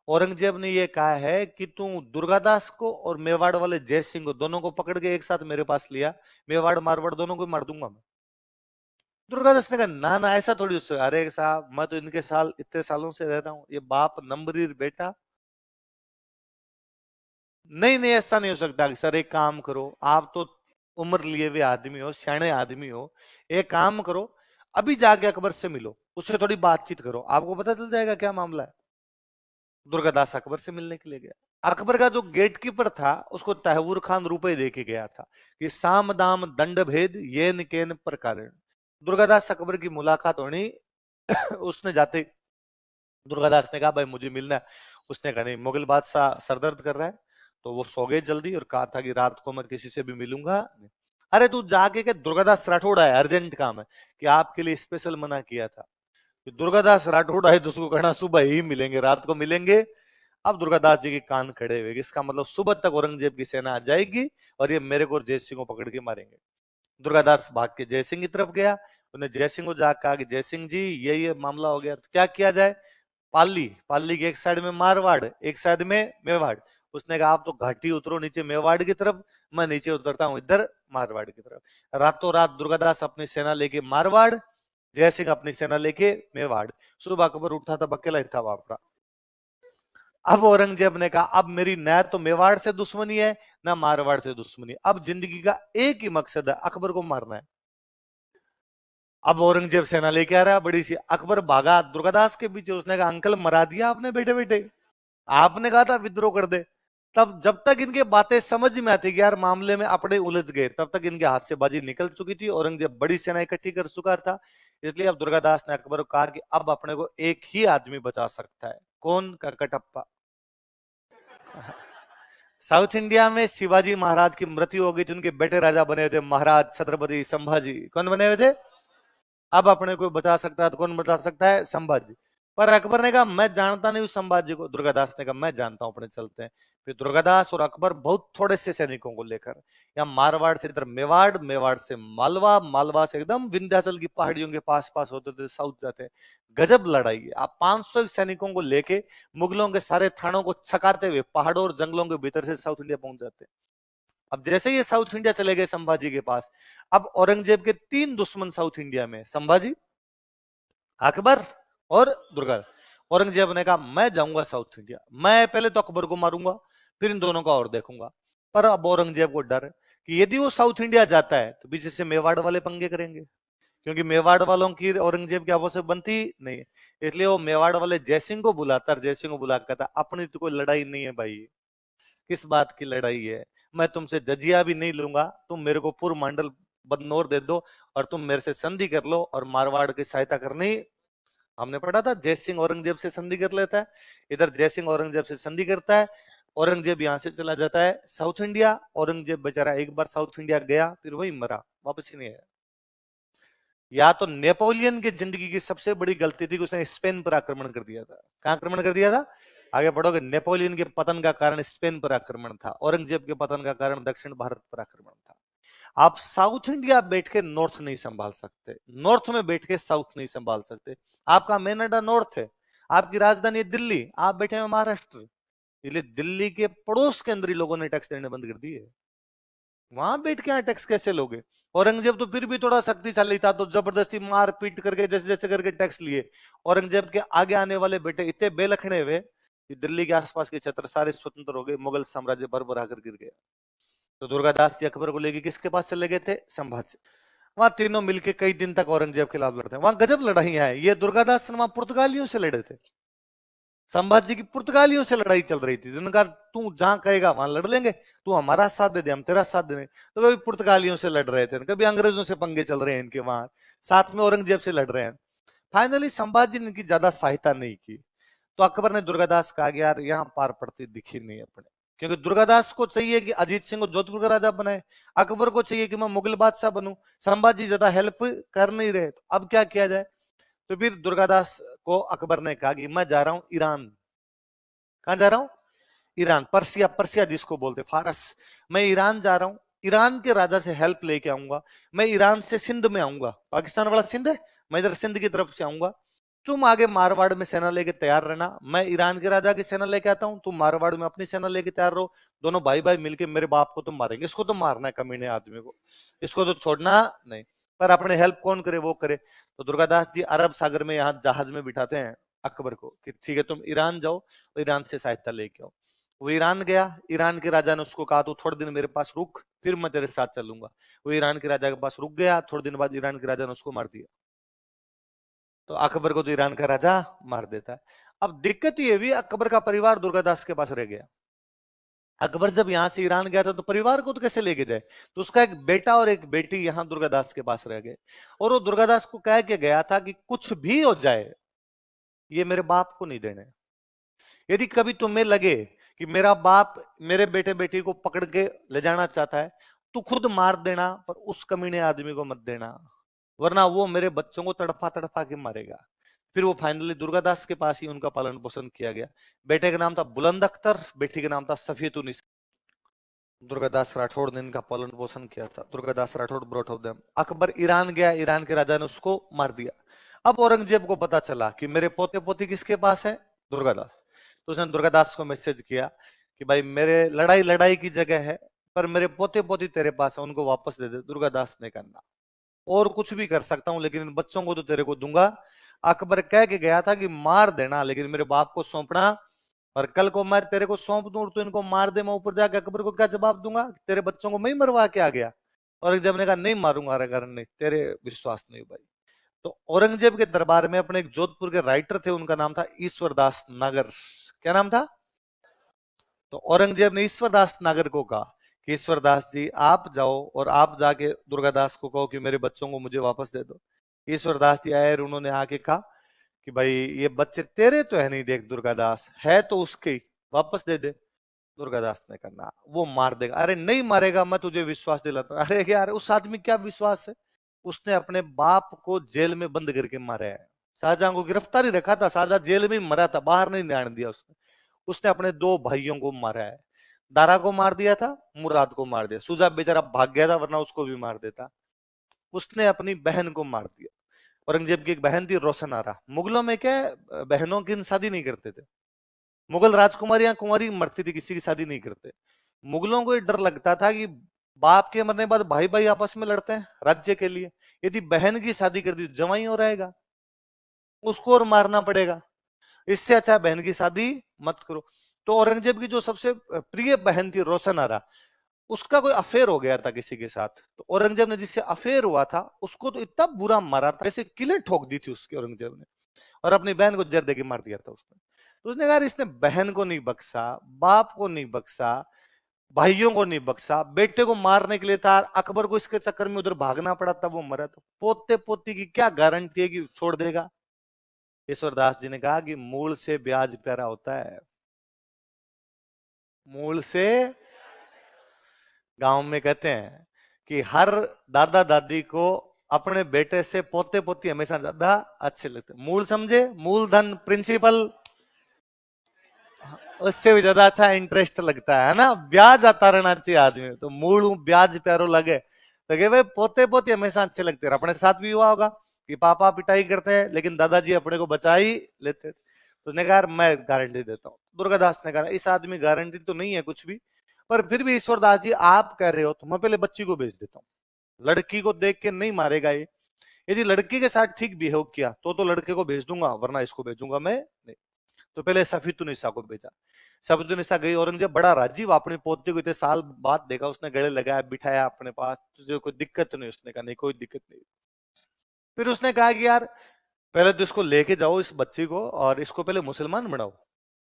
[SPEAKER 1] औरंगजेब ने ये कहा है कि तू दुर्गादास को और मेवाड़ वाले जय सिंह को, दोनों को पकड़ के एक साथ मेरे पास लिया, मेवाड़ मारवाड़ दोनों को मार दूंगा मैं। दुर्गादास ने कहा ना ना, ऐसा थोड़ी उससे, अरे साहब मैं तो इनके साल, इतने सालों से रह रहा हूं, ये बाप नंबरीर बेटा, नहीं नहीं ऐसा नहीं हो सकता। कि सर एक काम करो, आप तो उम्र लिए हुए आदमी हो, सियाणे आदमी हो, एक काम करो, अभी जाके अकबर से मिलो, उससे थोड़ी बातचीत करो, आपको पता चल जाएगा क्या मामला है। दुर्गादास अकबर से मिलने के लिए गया। अकबर का जो गेटकीपर था उसको तहवूर खान रुपए दे के गया था कि साम दाम दंड भेद ये निकेन प्रकार। दुर्गादास अकबर की मुलाकात होनी उसने जाते दुर्गादास ने कहा भाई मुझे मिलना है। उसने कहा नहीं, मुगल बादशाह सरदर्द कर रहा है, तो वो सो गए जल्दी और कहा था कि रात को मैं किसी से भी मिलूंगा। अरे तू जाके के दुर्गादास राठौड़ है, अर्जेंट काम है, कि आपके लिए स्पेशल मना किया था। कि दुर्गादास राठौड़ है तो उसको कहना सुबह ही मिलेंगे, रात को मिलेंगे। अब दुर्गादास जी के कान खड़े हुए, इसका मतलब सुबह तक औरंगजेब की सेना आ जाएगी और ये मेरे को और जय सिंह को पकड़ के मारेंगे। दुर्गादास भाग के जय सिंह की तरफ गया, उन्हें जय सिंह को जाकर कहा कि जय सिंह जी ये मामला हो गया, तो क्या किया जाए? पाली, पाली की एक साइड में मारवाड़, एक साइड में मेवाड़। उसने कहा आप तो घाटी उतरो नीचे मेवाड़ की तरफ, मैं नीचे उतरता हूं इधर मारवाड़ की तरफ। रातों रात दुर्गादास अपनी सेना लेके मारवाड़, जय सिंह अपनी सेना लेके मेवाड़। सुबह अकबर उठा था, अकेला ही था वापड़ा। अब औरंगजेब ने कहा अब मेरी न तो मेवाड़ से दुश्मनी है ना मारवाड़ से दुश्मनी, अब जिंदगी का एक ही मकसद है, अकबर को मारना है। अब औरंगजेब सेना लेके आ रहा है बड़ी सी, अकबर भागा दुर्गादास के पीछे। उसने कहा अंकल मरा दिया आपने बेटे बेटे, आपने कहा था विद्रोह कर दे। तब जब तक इनके बातें समझ में आती कि यार मामले में अपने उलझ गए, तब तक इनके हाथ से बाजी निकल चुकी थी, औरंगजेब बड़ी सेना इकट्ठी कर चुका था। इसलिए अब दुर्गादास ने अकबर को कहा कि अब अपने को एक ही आदमी बचा सकता है। कौन? का कटप्पा। साउथ इंडिया में शिवाजी महाराज की मृत्यु हो गई थी, उनके बेटे राजा बने थे महाराज छत्रपति संभाजी। कौन बने हुए थे? अब अपने को बचा सकता है तो कौन बचा सकता है? संभाजी। पर अकबर ने कहा मैं जानता नहीं हूं संभाजी को। दुर्गादास ने कहा मैं जानता हूं, अपने चलते हैं। फिर दुर्गादास और अकबर बहुत थोड़े से सैनिकों को लेकर या मारवाड़ से इधर मेवाड़, मेवाड़ से मालवा, मालवा से एकदम विंध्याचल की पहाड़ियों के पास पास होते थे, साउथ जाते। गजब लड़ाई है। आप 500 सैनिकों को लेके मुगलों के सारे थानों को छकाते हुए पहाड़ों और जंगलों के भीतर से साउथ इंडिया पहुंच जाते। अब जैसे ये साउथ इंडिया चले गए संभाजी के पास, अब औरंगजेब के 3 दुश्मन साउथ इंडिया में, संभाजी, अकबर और दुर्गा। औरंगजेब ने कहा मैं जाऊंगा साउथ इंडिया, मैं पहले तो अकबर को मारूंगा, फिर इन दोनों का और देखूंगा। पर अब औरंगजेब को डर है कि यदि वो साउथ इंडिया जाता है तो पीछे से मेवाड़ वाले पंगे करेंगे, क्योंकि मेवाड़ वालों की औरंगजेब की आपस में बनती नहीं है। इसलिए वो मेवाड़ वाले जयसिंह को बुलाता, जयसिंह को बुला कहता अपनी तो कोई लड़ाई नहीं है भाई, किस बात की लड़ाई है, मैं तुमसे जजिया भी नहीं लूंगा, तुम मेरे को पूर्व मंडल बदनौर दे दो और तुम मेरे से संधि कर लो और मारवाड़ की सहायता करनी। हमने पढ़ा था जय सिंह औरंगजेब से संधि कर लेता है, इधर जय सिंह औरंगजेब से संधि करता है, औरंगजेब यहां से चला जाता है साउथ इंडिया। औरंगजेब बेचारा एक बार साउथ इंडिया गया, फिर वही मरा, वापस ही नहीं आया। या तो नेपोलियन की जिंदगी की सबसे बड़ी गलती थी कि उसने स्पेन पर आक्रमण कर दिया था। कहां आक्रमण कर दिया था? आगे बढ़ोगे, नेपोलियन के पतन का कारण स्पेन पर आक्रमण था, औरंगजेब के पतन का कारण दक्षिण भारत पर आक्रमण था। आप साउथ इंडिया बैठ के नॉर्थ नहीं संभाल सकते, नॉर्थ में बैठ के साउथ नहीं संभाल सकते। आपका मेन अड्डा नॉर्थ है, आपकी राजधानी है दिल्ली, आप बैठे हैं महाराष्ट्र, इसलिए दिल्ली के पड़ोस के अंदर ही लोगों ने टैक्स देने बंद कर दिए। वहां बैठ के टैक्स कैसे लोगे? औरंगजेब तो फिर भी थोड़ा शक्तिशाली था, तो जबरदस्ती मार पीट करके जैसे जैसे करके टैक्स लिए। औरंगजेब के आगे आने वाले बेटे इतने बेलखने हुए कि दिल्ली के आसपास के क्षेत्र सारे स्वतंत्र हो गए, मुगल साम्राज्य भर कर गिर गया। तो दुर्गादास जी अकबर को लेके किसके पास चले गए थे? संभाजी। वहां तीनों मिलके कई दिन तक औरंगजेब के खिलाफ लड़ते हैं, वहां गजब लड़ाइयां है। ये दुर्गादास वहां पुर्तगालियों से लड़े थे, संभाजी की पुर्तगालियों से लड़ाई चल रही थी। उन्होंने कहा तू जहां कहेगा वहां लड़ लेंगे, तू हमारा साथ दे दे हम तेरा साथ दे देंगे। तो कभी पुर्तगालियों से लड़ रहे थे, कभी अंग्रेजों से पंगे चल रहे हैं इनके, वहां साथ में औरंगजेब से लड़ रहे हैं। फाइनली संभाजी ने इनकी ज्यादा सहायता नहीं की, तो अकबर ने दुर्गादास कहा कि यार यहाँ पार पड़ती दिखी नहीं अपने, क्योंकि दुर्गादास को चाहिए कि अजीत सिंह को जोधपुर का राजा बनाए, अकबर को चाहिए कि मैं मुगल बादशाह बनूं, संभाजी ज्यादा हेल्प कर नहीं रहे, तो अब क्या किया जाए? तो फिर दुर्गादास को अकबर ने कहा कि मैं जा रहा हूं ईरान। कहां जा रहा हूं? ईरान, पर्सिया, पर्सिया जिसको बोलते फारस। मैं ईरान जा रहा हूं, ईरान के राजा से हेल्प लेके आऊंगा। मैं ईरान से सिंध में आऊंगा, पाकिस्तान वाला सिंध है, मैं इधर सिंध की तरफ से आऊंगा। तुम आगे मारवाड़ में सेना लेके तैयार रहना, मैं ईरान के राजा की सेना लेके आता हूं, तुम मारवाड़ में अपनी सेना लेके तैयार रहो। दोनों भाई भाई मिलके मेरे बाप को तुम मारेंगे, इसको तो मारना है कमीने आदमी को, इसको तो छोड़ना नहीं। पर अपने हेल्प कौन करे? वो करे। तो दुर्गादास जी अरब सागर में यहाँ जहाज में बिठाते हैं अकबर को कि ठीक है तुम ईरान जाओ और ईरान से सहायता लेके आओ। वो ईरान गया, ईरान के राजा ने उसको कहा तू थोड़े दिन मेरे पास रुक, फिर मैं तेरे साथ चलूंगा। वो ईरान के राजा के पास रुक गया, थोड़े दिन बाद ईरान के राजा ने उसको मार दिया। तो अकबर को तो ईरान का राजा मार देता है। अब दिक्कत ये हुई, अकबर का परिवार दुर्गादास के पास रह गया। अकबर जब यहां से ईरान गया था तो परिवार को तो कैसे लेके जाए? तो उसका एक बेटा और एक बेटी यहां दुर्गादास के पास रह गए, और वो दुर्गादास को कह के गया था कि कुछ भी हो जाए ये मेरे बाप को नहीं देने। यदि कभी तुम्हें लगे कि मेरा बाप मेरे बेटे बेटी को पकड़ के ले जाना चाहता है, तू खुद मार देना, पर उस कमीने आदमी को मत देना, वरना वो मेरे बच्चों को तड़पा तड़पा के मारेगा। फिर वो फाइनली दुर्गादास के पास ही उनका पालन पोषण किया गया। बेटे का नाम था बुलंद अख्तर, बेटी का नाम था सफियतुनिस। दुर्गादास राठौड़ ने इनका पालन पोषण किया था। Durgadas Rathore brought of them. Akbar Iran गया, ईरान के राजा ने उसको मार दिया। अब औरंगजेब को पता चला कि मेरे पोते पोती किसके पास है? दुर्गादास। तो उसने दुर्गादास को मैसेज किया कि भाई मेरे लड़ाई लड़ाई की जगह है, पर मेरे पोते पोती तेरे पास है, उनको वापस दे दे। दुर्गादास ने कहा और कुछ भी कर सकता हूं लेकिन इन बच्चों को तो तेरे को दूंगा। अकबर कह के गया था कि मार देना लेकिन मेरे बाप को सौंपना, और कल को मैं तेरे को सौंप दूं तो इनको मार दे, मैं ऊपर जाके अकबर को क्या जवाब दूंगा? तेरे बच्चों को मैं ही मरवा के आ गया। औरंगजेब ने कहा नहीं मारूंगा, अगर नहीं तेरे विश्वास नहीं भाई। तो औरंगजेब के दरबार में अपने एक जोधपुर के राइटर थे, उनका नाम था ईश्वरदास नागर। क्या नाम था? तो औरंगजेब ने ईश्वरदास नागर को कहा कि ईश्वरदास जी आप जाओ और आप जाके दुर्गादास को कहो कि मेरे बच्चों को मुझे वापस दे दो। ईश्वरदास जी आए और उन्होंने आके कहा कि भाई ये बच्चे तेरे तो है नहीं, देख दुर्गादास है तो उसके ही, वापस दे दे। दुर्गादास ने कहा वो मार देगा। अरे नहीं मारेगा, मैं तुझे विश्वास दिलाता हूं। अरे यार उस आदमी क्या विश्वास है, उसने अपने बाप को जेल में बंद करके मारा है। शाहजहां को गिरफ्तारी रखा था, शाहजहां जेल में ही मरा था, बाहर नहीं जाने दिया उसने। उसने अपने दो भाइयों को मारा है, दारा को मार दिया था, मुराद को मार दिया। सुजा बेचारा भाग गया था, वरना उसको भी मार देता। उसने अपनी बहन को मार दिया। औरंगजेब की एक बहन थी रोशन आरा। मुगलों में क्या बहनों की शादी नहीं करते थे, मुगल राजकुमारियां कुंवारी मरती थी, किसी की शादी नहीं करते। मुगलों को डर लगता था कि बाप के मरने के बाद भाई भाई आपस में लड़ते हैं राज्य के लिए, यदि बहन की शादी कर दी तो जवाई हो रहेगा, उसको और मारना पड़ेगा, इससे अच्छा बहन की शादी मत करो। तो औरंगजेब की जो सबसे प्रिय बहन थी रोशन आरा, उसका कोई अफेयर हो गया था किसी के साथ। तो औरंगजेब ने जिससे अफेयर हुआ था उसको तो इतना बुरा मारा था, जैसे किले ठोक दी थी उसकी औरंगजेब ने, और अपनी बहन को जर देके मार दिया था उसने। तो उसने कहा इसने बहन को नहीं बख्शा, बाप को नहीं बख्शा, भाइयों को नहीं बख्शा, बेटे को मारने के लिए था, अकबर को इसके चक्कर में उधर भागना पड़ा था, वो मरा। तो पोते पोती की क्या गारंटी है कि छोड़ देगा? ईश्वरदास जी ने कहा कि मूल से ब्याज प्यारा होता है, मूल से। गांव में कहते हैं कि हर दादा दादी को अपने बेटे से पोते पोती हमेशा ज्यादा अच्छे लगते हैं। मूल समझे, मूलधन, प्रिंसिपल, उससे भी ज्यादा अच्छा इंटरेस्ट लगता है ना। ब्याज आता रहना चाहिए आदमी, तो मूल ब्याज प्यारो लगे तो कि भाई पोते पोते हमेशा अच्छे लगते हैं। अपने साथ भी हुआ होगा कि पापा पिटाई करते हैं लेकिन दादाजी अपने को बचा ही लेते थे। तो उसने कहा मैं गारंटी देता हूँ। दुर्गादास ने कहा इस आदमी गारंटी तो नहीं है कुछ भी, पर फिर भी ईश्वरदास जी आप कह रहे हो तो मैं पहले बच्ची को भेज देता हूँ। लड़की को देख के नहीं मारेगा ये, यदि लड़की के साथ ठीक बिहेव किया तो लड़के को भेज दूंगा, वरना इसको भेजूंगा मैं नहीं। तो पहले सफीतुनिसा को भेजा। सफीतुनिसा गई, औरंगजेब बड़ा राजी, वो अपने पोते को इतने साल बाद देखा, उसने गले लगाया, बिठाया अपने पास, तुझे कोई दिक्कत नहीं? उसने कहा नहीं कोई दिक्कत नहीं। फिर उसने कहा कि यार पहले तो इसको लेके जाओ इस बच्ची को, और इसको पहले मुसलमान बनाओ।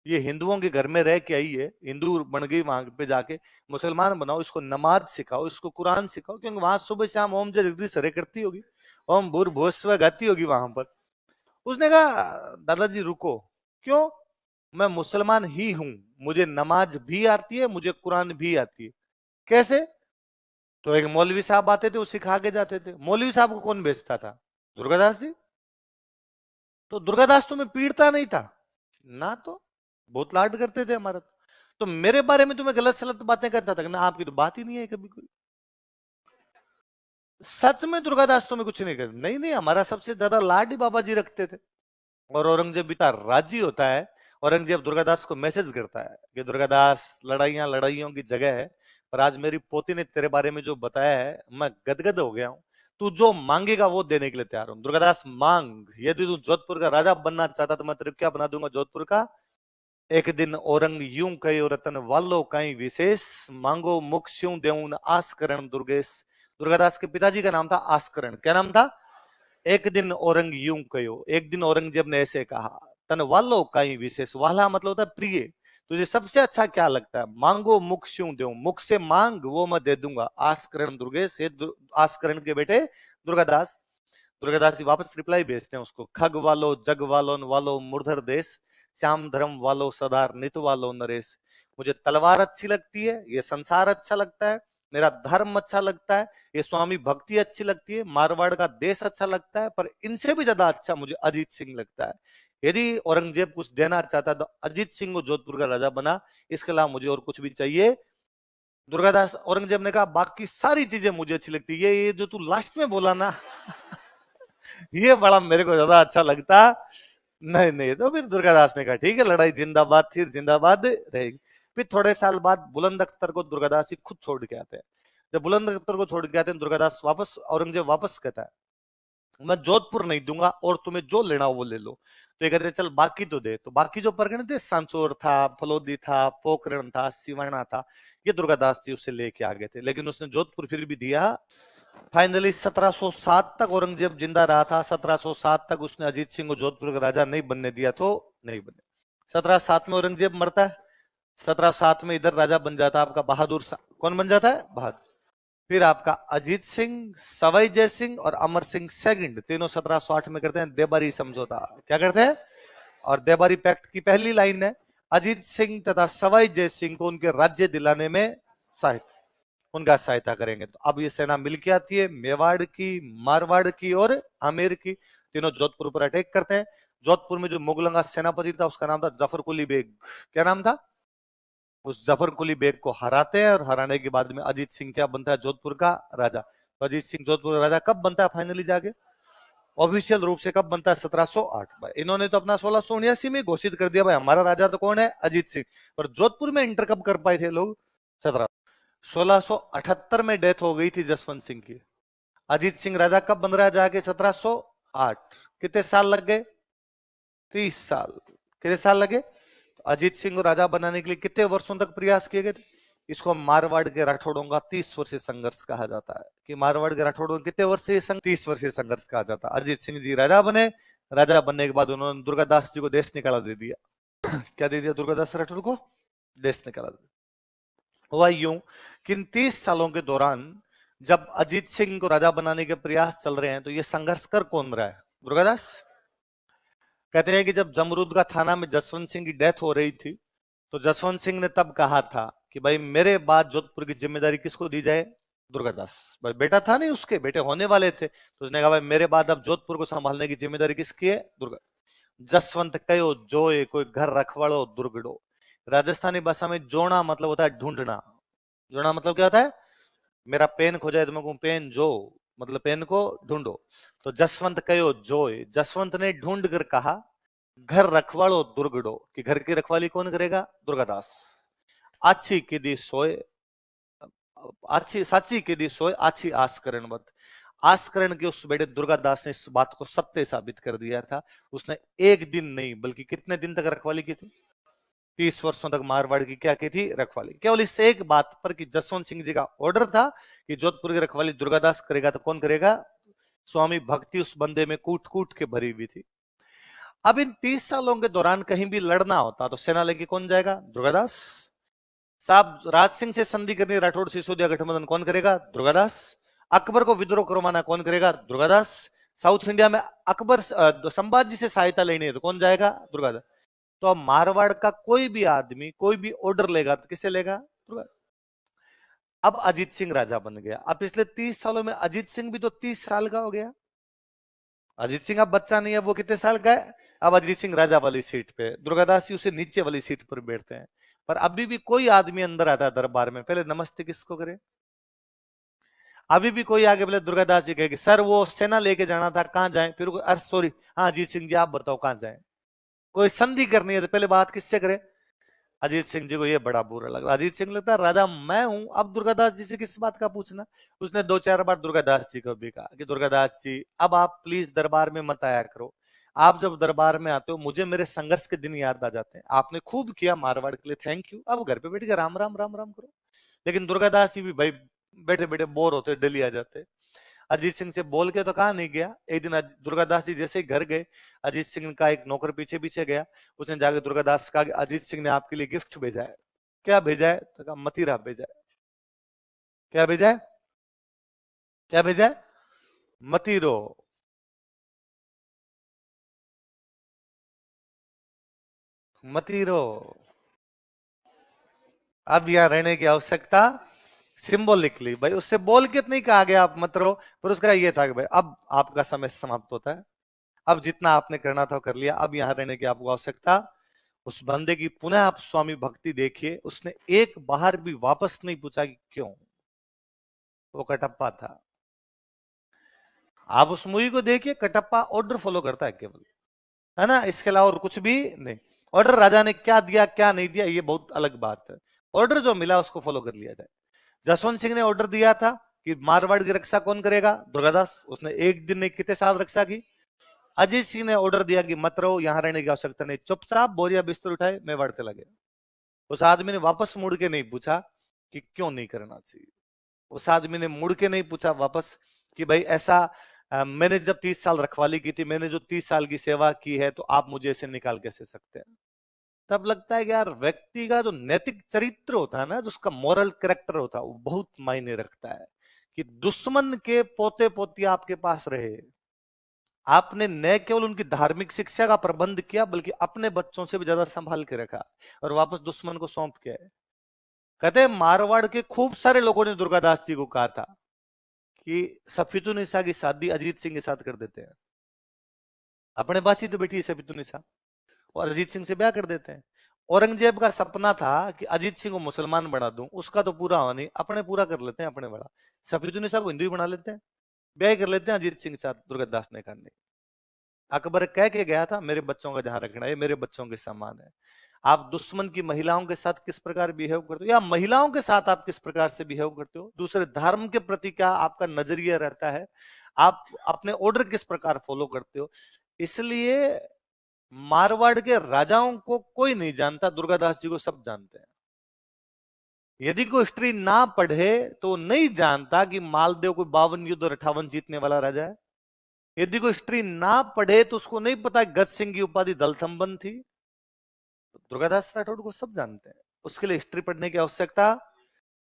[SPEAKER 1] ये हिंदुओं के घर में रह के आई है, हिंदू बन गई, वहां पे जाके मुसलमान बनाओ, इसको नमाज सिखाओ, इसको कुरान सिखाओ, क्योंकि वहां सुबह शाम ओम जगदीश हरे करती होगी, ओम भूर भुवस्सुवः गाती होगी वहां पर। उसने कहा दादाजी रुको, क्यों? मैं मुसलमान ही हूं, मुझे नमाज भी आती है, मुझे कुरान भी आती है। कैसे? तो एक मौलवी साहब आते थे, वो सिखा के जाते थे। मौलवी साहब को कौन बेचता था? दुर्गादास जी। तो दुर्गादास तुम्हें पीड़ता नहीं था ना? तो बहुत लाड करते थे हमारा। तो मेरे बारे में तुम्हें गलत सलत बातें करता था ना? आपकी तो बात ही नहीं है कभी कोई। सच में दुर्गादास तुम्हें कुछ नहीं करता? नहीं नहीं, हमारा सबसे ज्यादा लाड ही बाबा जी रखते थे। और औरंगजेब इतना राजी होता है, औरंगजेब दुर्गादास को मैसेज करता है कि दुर्गादास लड़ाइयां लड़ाइयों की जगह है, पर आज मेरी पोती ने तेरे बारे में जो बताया है मैं गदगद हो गया हूं। तू जो मांगेगा वो देने के लिए तैयार हूं। दुर्गादास मांग, यदि तू जोधपुर का राजा बनना चाहता तो मैं तेरे क्या बना दूंगा जोधपुर का। एक दिन औरंग यूं कहो रतन वालो कहीं विशेष, मांगो मुख स्यूं देऊन आस्करण दुर्गेश। दुर्गादास के पिताजी का नाम था आस्करण। क्या नाम था? एक दिन औरंग यूं कहो, एक दिन औरंगजेब ने ऐसे कहा, तन वालो कहीं विशेष, वाला मतलब होता है प्रिय, तुझे सबसे अच्छा क्या लगता है? मांगो मुख स्यूं देऊं, मुख से मांग वो मैं दे दूंगा। आस्करण दुर्गेश, आस्करण के बेटे दुर्गादास। दुर्गादास जी वापस रिप्लाई भेजते हैं उसको, खग वालो जग वालो वालो मूर्धर देश, श्याम धर्म वालो सदार नित वालो नरेश। मुझे तलवार अच्छी लगती है, ये संसार अच्छा लगता है, मेरा धर्म अच्छा लगता है, ये स्वामी भक्ति अच्छी लगती है, मारवाड़ का देश अच्छा लगता है, पर इनसे भी ज्यादा अच्छा मुझे अजीत सिंह लगता है। यदि औरंगजेब कुछ देना चाहता है तो अजीत सिंह को जोधपुर का राजा बना, इसके अलावा मुझे और कुछ भी चाहिए। दुर्गादास, औरंगजेब ने कहा बाकी सारी चीजें मुझे अच्छी लगती है, ये जो तू लास्ट में बोला ना ये बड़ा मेरे को ज्यादा अच्छा लगता नहीं। नहीं तो फिर दुर्गादास ने कहा ठीक है, लड़ाई जिंदाबाद थी, जिंदाबाद रहेगी। फिर थोड़े साल बाद बुलंद अख्तर को दुर्गादास जी खुद छोड़ के आते हैं। जब बुलंद अख्तर को छोड़ के आते हैं दुर्गादास वापस, औरंगजेब वापस कहता है मैं जोधपुर नहीं दूंगा और तुम्हें जो लेना हो वो ले लो। तो ये कहते चल बाकी तो दे। तो बाकी जो परगने थे, सांचौर था, फलोदी था, पोखरण था, सिवाना था, ये दुर्गादास जी उससे लेके आ गए थे, लेकिन उसने जोधपुर फिर भी दिया। फाइनली 1707 तक औरंगजेब जिंदा रहा था। 1707 तक उसने अजीत सिंह को जोधपुर का राजा नहीं बनने दिया, तो नहीं बने। 1707 में औरंगजेब मरता है, 1707 में इधर राजा बन जाता है आपका बहादुर शाह। कौन बन जाता है? बहादुर। फिर आपका अजीत सिंह, सवाई जय सिंह और अमर सिंह सेकंड, तीनों 1708 में करते हैं देबारी समझौता। क्या करते हैं? और देबारी पैक्ट की पहली लाइन है, अजीत सिंह तथा सवाई जय सिंह को उनके राज्य दिलाने में सहायता, उनका सहायता करेंगे। तो अब ये सेना मिलकर आती है, मेवाड़ की, मारवाड़ की और आमेर की, तीनों जोधपुर पर अटैक करते हैं। जोधपुर में जो मुगलों का सेनापति था उसका नाम था जफर कुली बेग। क्या नाम था? उस जफर कुली बेग को हराते हैं, और हराने के बाद में अजीत सिंह क्या बनता है? जोधपुर का राजा। तो अजीत सिंह जोधपुर का राजा कब बनता है फाइनली जाके? ऑफिशियल रूप से कब बनता है? 1708। इन्होंने तो अपना 1679 में घोषित कर दिया भाई हमारा राजा तो कौन है? अजीत सिंह। पर जोधपुर में इंटर कब कर पाए थे लोग? 1678 में डेथ हो गई थी जसवंत सिंह की। अजीत सिंह राजा कब बन रहा है जाके? 1708। कितने साल लग गए? 30 साल। कितने साल लगे? तो अजीत सिंह को राजा बनाने के लिए कितने वर्षों तक प्रयास किए गए थे? इसको मारवाड़ के राठौड़ों का 30 वर्षीय संघर्ष कहा जाता है। कि मारवाड़ के राठौड़ों कितने वर्षीय? 30 वर्षीय संघर्ष कहा जाता है। अजीत सिंह जी राजा बने, राजा बनने के बाद उन्होंने दुर्गादास जी को देश निकाला दे दिया। क्या दे दिया? दुर्गादास राठौड़ को देश निकाला दे। हुआ यूं कि इन 30 सालों के दौरान जब अजीत सिंह को राजा बनाने के प्रयास चल रहे हैं तो ये संघर्ष कर कौन रहा है? दुर्गादास कहते हैं कि जब जमरूद का थाना में जसवंत सिंह की डेथ हो रही थी तो जसवंत सिंह ने तब कहा था कि भाई मेरे बाद जोधपुर की जिम्मेदारी किसको दी जाए? दुर्गादास। भाई बेटा था नहीं, उसके बेटे होने वाले थे, तो उसने कहा भाई मेरे बाद अब जोधपुर को संभालने की जिम्मेदारी किसकी है? दुर्गा। जसवंत कयो जोए कोई घर रखवाड़ो दुर्गड़ो। राजस्थानी भाषा में जोड़ा मतलब होता है ढूंढना। जोड़ा मतलब क्या होता है? मेरा पेन खो जाए तो मैं कहूं पेन जो, मतलब पेन को ढूंढो। तो जसवंत कयो जोए, जसवंत ने ढूंढ कर कहा घर रखवाड़ो दुर्गड़ो, कि घर की रखवाली कौन करेगा? दुर्गादास। आछी किदी सोए, आछी साची किदी सोए आछी आस्करण मत। आस्करण के उस बेटे दुर्गादास ने इस बात को सत्य साबित कर दिया था। उसने एक दिन नहीं बल्कि कितने दिन तक रखवाली की थी? 30 वर्षों तक मारवाड़ की क्या की थी? रखवाली। केवल इस एक बात पर कि जसवंत सिंह जी का ऑर्डर था कि जोधपुर की रखवाली दुर्गादास करेगा, तो कौन करेगा? स्वामी भक्ति उस बंदे में कूट कूट के भरी हुई थी। अब इन 30 सालों के दौरान कहीं भी लड़ना होता तो सेना लेके कौन जाएगा? दुर्गादास साहब। राज सिंह से संधि करनी, राठौड़ सिसोदिया गठबंधन कौन करेगा? दुर्गादास। अकबर को विद्रोह करवाना कौन करेगा? दुर्गादास। साउथ इंडिया में अकबर संभाजी से सहायता लेनी है तो कौन जाएगा? दुर्गादास। तो अब मारवाड़ का कोई भी आदमी कोई भी ऑर्डर लेगा तो किसे लेगा? दुर्गादास। अब अजीत सिंह राजा बन गया। अब पिछले 30 सालों में अजीत सिंह भी तो 30 साल का हो गया। अजीत सिंह अब बच्चा नहीं है, वो कितने साल का है? अब अजीत सिंह राजा वाली सीट पे, दुर्गादास जी उसे नीचे वाली सीट पर बैठते हैं। पर अभी भी कोई आदमी अंदर आता है दरबार में, पहले नमस्ते किसको करे? अभी भी कोई आगे बोले, दुर्गादास जी कहेगी सर वो सेना लेके जाना था, कहां जाए? फिर अरे सॉरी, हाँ अजीत सिंह जी आप बताओ कहां जाए? कोई संधि करनी है तो पहले बात किससे करे? अजीत सिंह जी को ये बड़ा बुरा लगा। अजीत सिंह लगता है राजा मैं हूं, अब दुर्गादास जी से किस बात का पूछना? उसने 2-4 बार दुर्गादास जी को भी कहा कि दुर्गादास जी अब आप प्लीज दरबार में मत आया करो। आप जब दरबार में आते हो मुझे मेरे संघर्ष के दिन याद आ जाते हैं। आपने खूब किया मारवाड़ के लिए, थैंक यू। अब घर पे बैठ के राम राम राम राम करो। लेकिन दुर्गादास जी भी भाई बैठे बैठे बोर होते, डली आ जाते। अजीत सिंह से बोल के तो कहा नहीं गया। एक दिन दुर्गादास जी जैसे ही घर गए, अजीत सिंह का एक नौकर पीछे पीछे गया। उसने जाकर दुर्गादास कहा कि अजीत सिंह ने आपके लिए गिफ्ट भेजा है। क्या भेजा है? तो कहा मतीरा भेजा है। क्या भेजा है? क्या भेजा है? मतीरो। मतीरो। अब यहां रहने की आवश्यकता सिंबॉलिकली, भाई उससे बोल के नहीं कहा गया आप मत रहो, पर उसका ये था कि भाई अब आपका समय समाप्त होता है, अब जितना आपने करना था कर लिया, अब यहां रहने की आपको आवश्यकता। उस बंदे की पुनः आप स्वामी भक्ति देखिए, उसने एक बार भी वापस नहीं पूछा कि क्यों। वो कटप्पा था। आप उस मूवी को देखिए, कटप्पा ऑर्डर फॉलो करता है केवल, है ना, इसके अलावा और कुछ भी नहीं। ऑर्डर राजा ने क्या दिया क्या नहीं दिया ये बहुत अलग बात है, ऑर्डर जो मिला उसको फॉलो कर लिया जाए। जसवंत सिंह ने ऑर्डर दिया था कि मारवाड़ की रक्षा कौन करेगा? दुर्गादास। उसने एक दिन नहीं कितने साल रक्षा की? अजीत सिंह ने ऑर्डर दिया कि मत रहो, यहां रहने की आवश्यकता नहीं, चुपचाप बोरिया बिस्तर उठाए मैं वाड़ चला गया। उस आदमी ने वापस मुड़ के नहीं पूछा कि क्यों नहीं करना चाहिए। उस आदमी ने मुड़ के नहीं पूछा वापस कि भाई ऐसा मैंने जब 30 साल रखवाली की थी, मैंने जो 30 साल की सेवा की है, तो आप मुझे ऐसे निकाल कैसे सकते हैं? तब लगता है कि यार व्यक्ति का जो नैतिक चरित्र होता है ना, जो उसका मॉरल कैरेक्टर होता है, वो बहुत मायने रखता है। कि दुश्मन के पोते पोती आपके पास रहे, आपने न केवल उनकी धार्मिक शिक्षा का प्रबंध किया बल्कि अपने बच्चों से भी ज्यादा संभाल के रखा और वापस दुश्मन को सौंप के आए। कहते हैं मारवाड़ के खूब सारे लोगों ने दुर्गादास जी को कहा था कि सफीतुन्निसा की शादी अजीत सिंह के साथ कर देते हैं। अपने पास ही तो बेटी है सफीतुन्निसा, और अजीत सिंह से ब्याह कर देते हैं। औरंगजेब का सपना था कि अजीत सिंह को मुसलमान बना दूं, उसका तो पूरा हुआ नहीं, अपने पूरा कर लेते हैं अपने बड़ा, सफीतुन्निसा को हिंदू ही बना लेते हैं, ब्याह कर लेते हैं अजीत सिंह के साथ। दुर्गादास ने कहा नहीं। अकबर कह के गया था मेरे बच्चों का ध्यान रखना, ये मेरे बच्चों के समान है। आप दुश्मन की महिलाओं के साथ किस प्रकार बिहेव करते हो, या महिलाओं के साथ आप किस प्रकार से बिहेव करते हो, दूसरे धर्म के प्रति क्या आपका नजरिया रहता है, आप अपने ऑर्डर किस प्रकार फॉलो करते हो। इसलिए मारवाड़ के राजाओं को कोई नहीं जानता, दुर्गादास जी को सब जानते हैं। यदि कोई हिस्ट्री ना पढ़े तो नहीं जानता कि मालदेव को 52 युद्ध और 58 जीतने वाला राजा है। यदि कोई हिस्ट्री ना पढ़े तो उसको नहीं पता गज सिंह की उपाधि दलथम्बन थी। दुर्गादास राठौड़ को सब जानते हैं, उसके लिए हिस्ट्री पढ़ने की आवश्यकता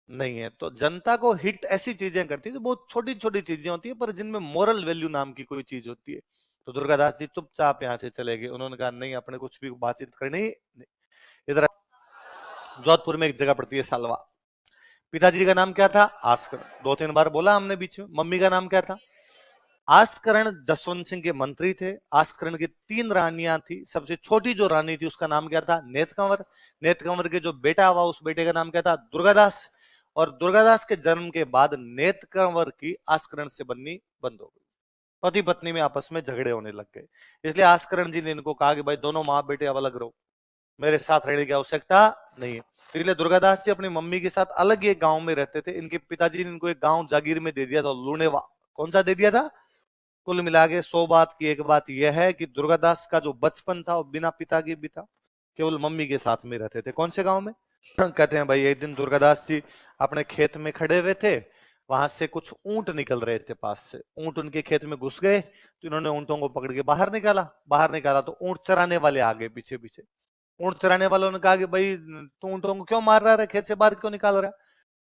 [SPEAKER 1] नहीं है। तो जनता को हिट ऐसी चीजें करती है जो बहुत छोटी छोटी चीजें होती है, पर जिनमें मोरल वैल्यू नाम की कोई चीज होती है। तो दुर्गादास जी चुपचाप यहाँ से चले गए। उन्होंने कहा नहीं, अपने कुछ भी बातचीत करनी नहीं। इधर जोधपुर में एक जगह पड़ती है सालवा। पिताजी का नाम क्या था? आस्कर। दो तीन बार बोला हमने बीच में। मम्मी का नाम क्या था? आस्करण जसवंत सिंह के मंत्री थे। आस्करण की तीन रानियां थी। सबसे छोटी जो रानी थी उसका नाम क्या था? नेतकंवर। नेतकंवर के जो बेटा हुआ उस बेटे का नाम क्या था? दुर्गादास। और दुर्गादास के जन्म के बाद नेतकंवर की आस्करण से बननी बंद हो गई। पति पत्नी में आपस में झगड़े होने लग गए। इसलिए आस्करण जी ने इनको कहा कि भाई दोनों माँ बेटे अब अलग रहो, मेरे साथ रहने की आवश्यकता नहीं है। इसलिए दुर्गादास जी अपनी मम्मी के साथ अलग एक गांव में रहते थे। इनके पिताजी ने इनको एक गांव जागीर में दे दिया था, लुणेवा। कौन सा दे दिया था? कुल मिला के 100 बात की एक बात यह है कि दुर्गादास का जो बचपन था वो बिना पिता के भी था, केवल मम्मी के साथ में रहते थे। कौन से गांव में? कहते हैं भाई एक दिन दुर्गादास जी अपने खेत में खड़े हुए थे, वहां से कुछ ऊंट निकल रहे थे पास से। ऊंट उनके खेत में घुस गए तो इन्होंने ऊंटों को पकड़ के बाहर निकाला। बाहर निकाला तो ऊंट चराने वाले आ गए पीछे पीछे। ऊंट चराने वालों ने कहा कि भाई तू ऊंटों को क्यों मार रहा है, खेत से बाहर क्यों निकाल रहा है?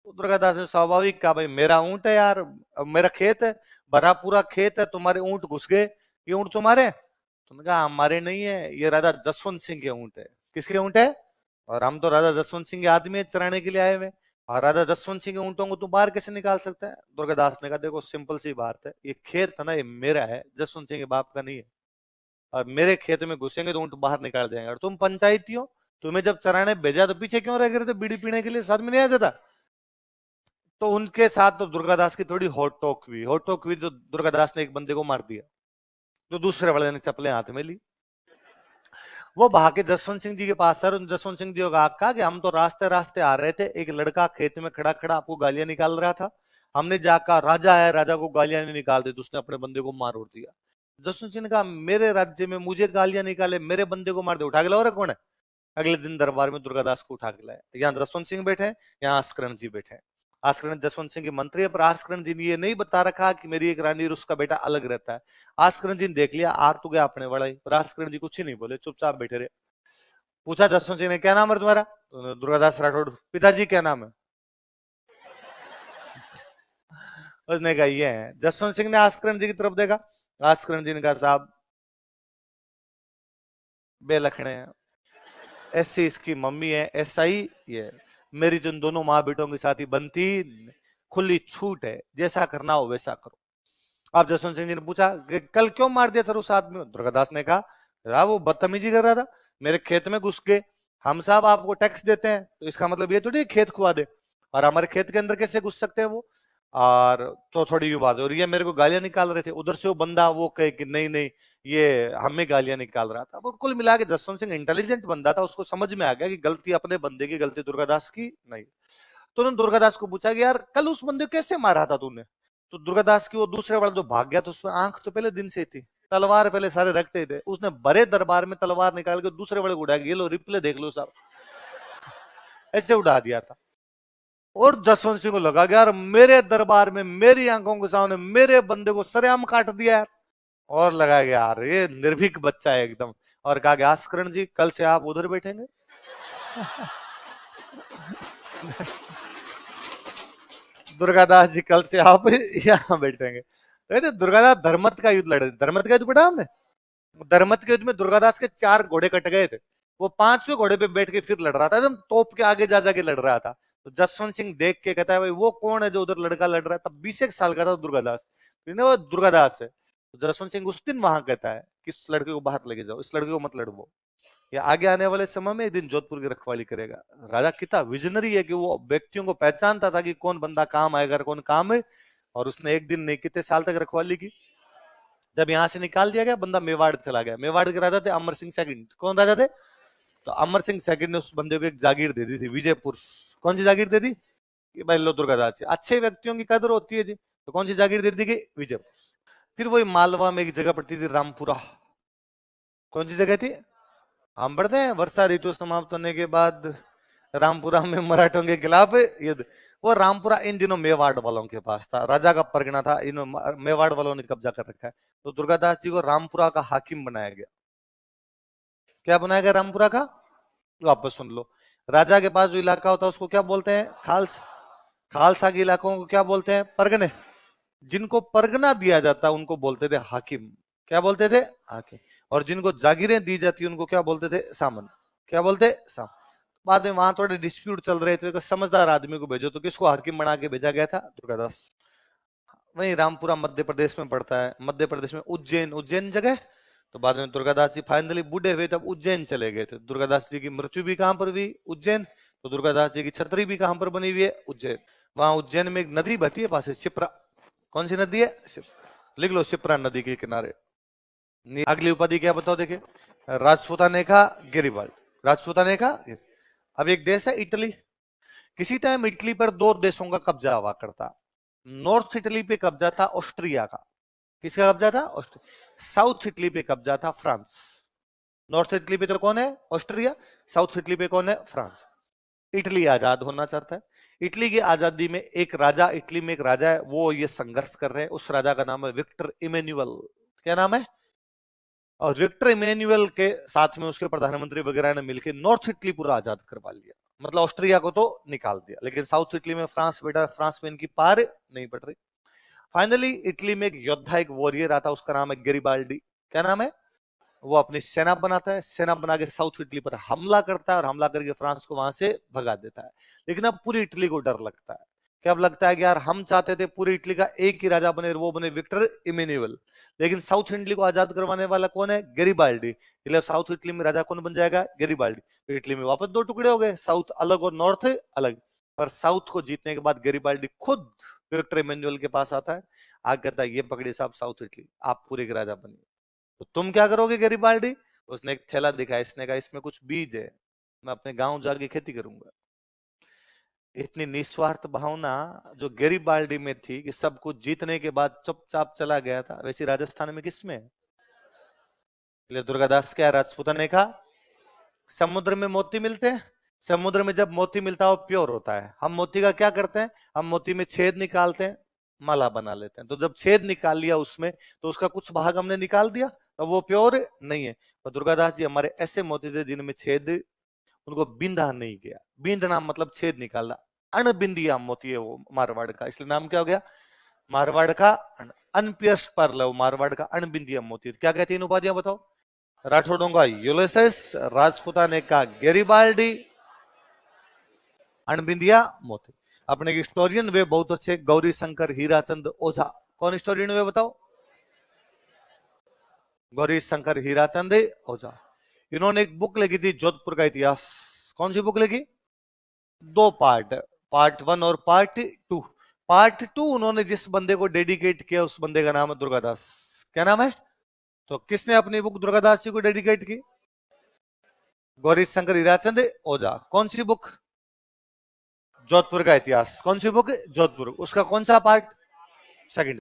[SPEAKER 1] तो दुर्गादास ने स्वाभाविक कहा भाई मेरा ऊंट है यार, मेरा खेत है, भरा पूरा खेत है, तुम्हारे ऊंट घुस गए, ये ऊंट तुम्हारे? तुमने कहा हमारे नहीं है, ये राजा जसवंत सिंह के ऊंट है। किसके ऊंट है? और हम तो राजा जसवंत सिंह के आदमी है, चराने के लिए आए हुए। और राजा जसवंत सिंह के ऊंटों को तू बाहर कैसे निकाल सकता है? दुर्गादास ने कहा देखो सिंपल सी बात है, ये खेत है ना, ये मेरा है, जसवंत सिंह के बाप का नहीं है। और मेरे खेत में घुसेंगे तो ऊंट बाहर निकाल जाएंगे। और तुम पंचायती हो, तुम्हें जब चराने भेजा तो पीछे क्यों रह गए थे? बीड़ी पीने के लिए साथ में नहीं आ जाता? तो उनके साथ तो दुर्गादास की थोड़ी हॉट टॉक हुई। हॉट टॉक हुई तो दुर्गादास ने एक बंदे को मार दिया, तो दूसरे वाले ने चप्पलें हाथ में ली। वो भाग के जसवंत सिंह जी के पास सर, जसवंत सिंह जी को कहा कि हम तो रास्ते रास्ते आ रहे थे, एक लड़का खेत में खड़ा खड़ा आपको गालियां निकाल रहा था, हमने जाकर राजा है, राजा को गालियां नहीं निकाल दी, तो उसने अपने बंदे को मार उड़ दिया। जसवंत सिंह ने कहा मेरे राज्य में मुझे गालियां निकाले, मेरे बंदे को मार दे, उठा के लाओ रे कौन है? अगले दिन दरबार में दुर्गादास को उठा के लाया। यहाँ जसवंत सिंह बैठे हैं, यहाँ आस्करण जी बैठे हैं। आस्करण जसवंत सिंह के मंत्री है, पर आस्करण जी ने ये नहीं बता रखा कि मेरी एक रानी और उसका बेटा अलग रहता है। आस्करण जी ने देख लिया आर तो गया अपने वाला ही, पर आस्करण जी कुछ ही नहीं बोले, चुपचाप बैठे रहे। पूछा जसवंत सिंह ने क्या नाम है तुम्हारा? तो दुर्गादास राठौड़। पिताजी क्या नाम है? उसने कहा ये है। जसवंत सिंह ने आस्करण जी की तरफ देखा। आस्करण जी ने कहा साहब बेलखणे हैं, ऐसी इसकी मम्मी है, ऐसा ही ये। मेरी तो इन दोनों माँ बेटों के साथ ही बनती, खुली छूट है, जैसा करना हो वैसा करो। अब जसवंत सिंह जी ने पूछा कि कल क्यों मार दिया था उस आदमी को? दुर्गादास ने कहा वो बदतमीजी कर रहा था, मेरे खेत में घुस गए। हम साहब आपको टैक्स देते हैं तो इसका मतलब ये थोड़ी खेत खुआ दे, और हमारे खेत के अंदर कैसे घुस सकते हैं वो? और तो थोड़ी ये बात, और ये मेरे को गालियां निकाल रहे थे। उधर से वो बंदा वो कहे कि नहीं नहीं ये हमें गालियां निकाल रहा था। अब कुल मिला के जसवंत सिंह इंटेलिजेंट बंदा था, उसको समझ में आ गया कि गलती अपने बंदे की, गलती दुर्गादास की नहीं। तो उन्होंने दुर्गादास को पूछा कि यार कल उस बंदे को कैसे मारा था तूने? तो दुर्गादास की वो दूसरे वाला जो भाग गया तो उसमें आंख तो पहले दिन से थी, तलवार पहले सारे रखते थे, उसने बड़े दरबार में तलवार निकाल के दूसरे वाले को उड़ा के, ये लो रिप्ले देख लो साहब, ऐसे उड़ा दिया था। और जसवंत सिंह को लगा कि यार मेरे दरबार में मेरी आंखों के सामने मेरे बंदे को सरेआम काट दिया यार। और लगा कि यार ये निर्भीक बच्चा है एकदम। और कहा कि आस्करण जी कल से आप उधर बैठेंगे। दुर्गादास जी कल से आप यहाँ बैठेंगे। तो दुर्गादास धर्मत का युद्ध लड़े। धर्मत का युद्ध पढ़ा हमने? धर्मत के युद्ध में दुर्गादास के 4 घोड़े कट गए थे। वो 5वें घोड़े पे बैठ के फिर लड़ रहा था, एकदम तोप के आगे जा जाके लड़ रहा था। तो जसवंत सिंह देख के कहता है भाई वो कौन है जो उधर लड़का लड़ रहा है? तब 20 साल का था दुर्गादास। वो दुर्गादास है। तो जसवंत सिंह उस दिन वहां कहता है कि इस लड़के को बाहर लेके जाओ, इस लड़के को मत लड़वो, या आगे आने वाले समय में एक दिन जोधपुर की रखवाली करेगा। राजा कितना विजनरी है कि वो व्यक्तियों को पहचानता था कि कौन बंदा काम आएगा, कौन काम है। और उसने एक दिन नहीं कितने साल तक रखवाली की। जब यहां से निकाल दिया गया, बंदा मेवाड़ चला गया। मेवाड़ के राजा थे अमर सिंह सेकंड। कौन राजा थे? तो अमर सिंह सेकंड ने उस बंदे को एक जागीर दे दी थी, विजयपुर। कौन सी जागीर दे दी? कि भाई लो दुर्गादास जी, अच्छे व्यक्तियों की कदर होती है जी, तो कौन सी जागीर दे दी गई? विजयपुर। फिर वही मालवा में एक जगह पड़ती थी रामपुरा। कौन सी जगह थी? हम पढ़ते हैं वर्षा ऋतु समाप्त होने के बाद रामपुरा में मराठों के खिलाफ युद्ध। वो रामपुरा इन दिनों मेवाड़ वालों के पास था, राजा का परगना था, इन मेवाड़ वालों ने कब्जा कर रखा है। तो दुर्गादास जी को रामपुरा का हाकिम बनाया गया। क्या बनाया गया रामपुरा का? वापस सुन लो। राजा के पास जो इलाका होता है उसको क्या बोलते हैं? खालसा। खालसा के इलाकों को क्या बोलते हैं? परगने। जिनको परगना दिया जाता उनको बोलते थे हाकिम। क्या बोलते थे? हाकिम। और जिनको जागीरें दी जाती उनको क्या बोलते थे? सामन। क्या बोलते? सामन। बाद में वहां थोड़े डिस्प्यूट चल रहे थे, तो समझदार आदमी को भेजो, तो किसको हाकिम बना के भेजा गया था? दुर्गादास। वही रामपुरा मध्य प्रदेश में पड़ता है, मध्य प्रदेश में उज्जैन, उज्जैन जगह। तो बाद में दुर्गादास जी फाइनली बूढ़े हुए तब उज्जैन चले गए थे। दुर्गादास जी की मृत्यु भी कहां पर हुई? उज्जैन। तो दुर्गादास जी की छतरी भी कहां पर बनी हुई है? उज्जैन। वहां उज्जैन में एक नदी बहती है पास, शिप्रा। कौन सी नदी है? लिख लो, शिप्रा नदी के किनारे। अगली उपाधि क्या बताओ? देखिए, राजपूताने का गिरिबाल्ड। राजपूताने का। अब एक देश है इटली। किसी टाइम इटली पर दो देशों का कब्जा हुआ करता। नॉर्थ इटली पे कब्जा था ऑस्ट्रिया का। किसका कब्जा था? ऑस्ट्रिया। साउथ इटली पे कब्जा था फ्रांस। नॉर्थ इटली पे तो कौन है? ऑस्ट्रिया। साउथ इटली पे कौन है? फ्रांस। इटली आजाद होना चाहता है। इटली की आजादी में एक राजा, इटली में एक राजा है, वो ये संघर्ष कर रहे हैं। उस राजा का नाम है विक्टर इमेन्युअल। क्या नाम है? और विक्टर इमेन्युअल के साथ में उसके प्रधानमंत्री वगैरह ने मिलकर नॉर्थ इटली पूरा आजाद करवा लिया। मतलब ऑस्ट्रिया को तो निकाल दिया, लेकिन साउथ इटली में फ्रांस बेटा, फ्रांस में इनकी पार नहीं पड़ रही। फाइनली इटली में एक योद्धा, एक वॉरियर आता, उसका नाम है गेरिबाल्डी। क्या नाम है? वो अपनी सेना बनाता है, सेना बना के साउथ इटली पर हमला करता है, और हमला करके फ्रांस को वहां से भगा देता है। लेकिन अब पूरी इटली को डर लगता है। क्या अब लगता है कि यार हम चाहते थे पूरी इटली का एक ही राजा बने, वो बने विक्टर इमेन्युअल, लेकिन साउथ इटली को आजाद करवाने वाला कौन है? गेरिबाल्डी। इसलिए साउथ इटली में राजा कौन बन जाएगा? गेरिबाल्डी। तो इटली में वापस दो टुकड़े हो गए, साउथ अलग और नॉर्थ अलग। पर साउथ को जीतने के बाद गेरिबाल्डी खुद विक्टर इमेन्युअल के पास आता है, आगे कहता है ये पकड़िए साहब साउथ इटली, आप पूरे के राजा बनिए। तो तुम क्या करोगे गेरिबाल्डी? उसने एक थैला दिखाया, इसने कहा इसमें कुछ बीज है, मैं अपने गांव जाके खेती करूंगा। इतनी निस्वार्थ भावना जो गेरिबाल्डी में थी कि सब कुछ जीतने के बाद चुपचाप चला गया था, वैसे राजस्थान में किसमें है? इसलिए दुर्गादास क्या? राजपूताने का। समुद्र में मोती मिलते हैं, समुद्र में जब मोती मिलता है वो प्योर होता है। हम मोती का क्या करते हैं? हम मोती में छेद निकालते हैं, माला बना लेते हैं। तो जब छेद निकाल लिया उसमें, तो उसका कुछ भाग हमने निकाल दिया, तो वो प्योर नहीं है। तो दुर्गादास जी हमारे ऐसे मोती थे जिनमें छेद, उनको बिंदा नहीं गया। बिंदना मतलब छेद निकालना। अनबिंदिया मोती है वो मारवाड़ का, इसलिए नाम क्या हो गया? मारवाड़ का अनपियर्स्ड पर्ल, मारवाड़ का अनबिंदिया मोती। क्या कहती है इन उपाधियां बताओ? राठौड़ों का यूलिसेस, राजपूताने का गेरिबाल्डी, अनबिंदिया मोती। अपने हिस्टोरियन वे बहुत अच्छे, गौरी शंकर हीराचंद ओझा। कौन हिस्टोरियन वे बताओ? गौरी शंकर हीराचंद ओझा। इन्होंने एक बुक लिखी थी जोधपुर का इतिहास। कौन सी बुक लिखी? दो पार्ट, पार्ट 1 और पार्ट 2। पार्ट 2 उन्होंने जिस बंदे को डेडिकेट किया उस बंदे का नाम है दुर्गादास। क्या नाम है? तो किसने अपनी बुक दुर्गादास जी को डेडिकेट की? गौरी शंकर हीराचंद ओझा। कौन सी बुक? जोधपुर का इतिहास। कौन सी बुक? जोधपुर। उसका कौन सा पार्ट? सेकंड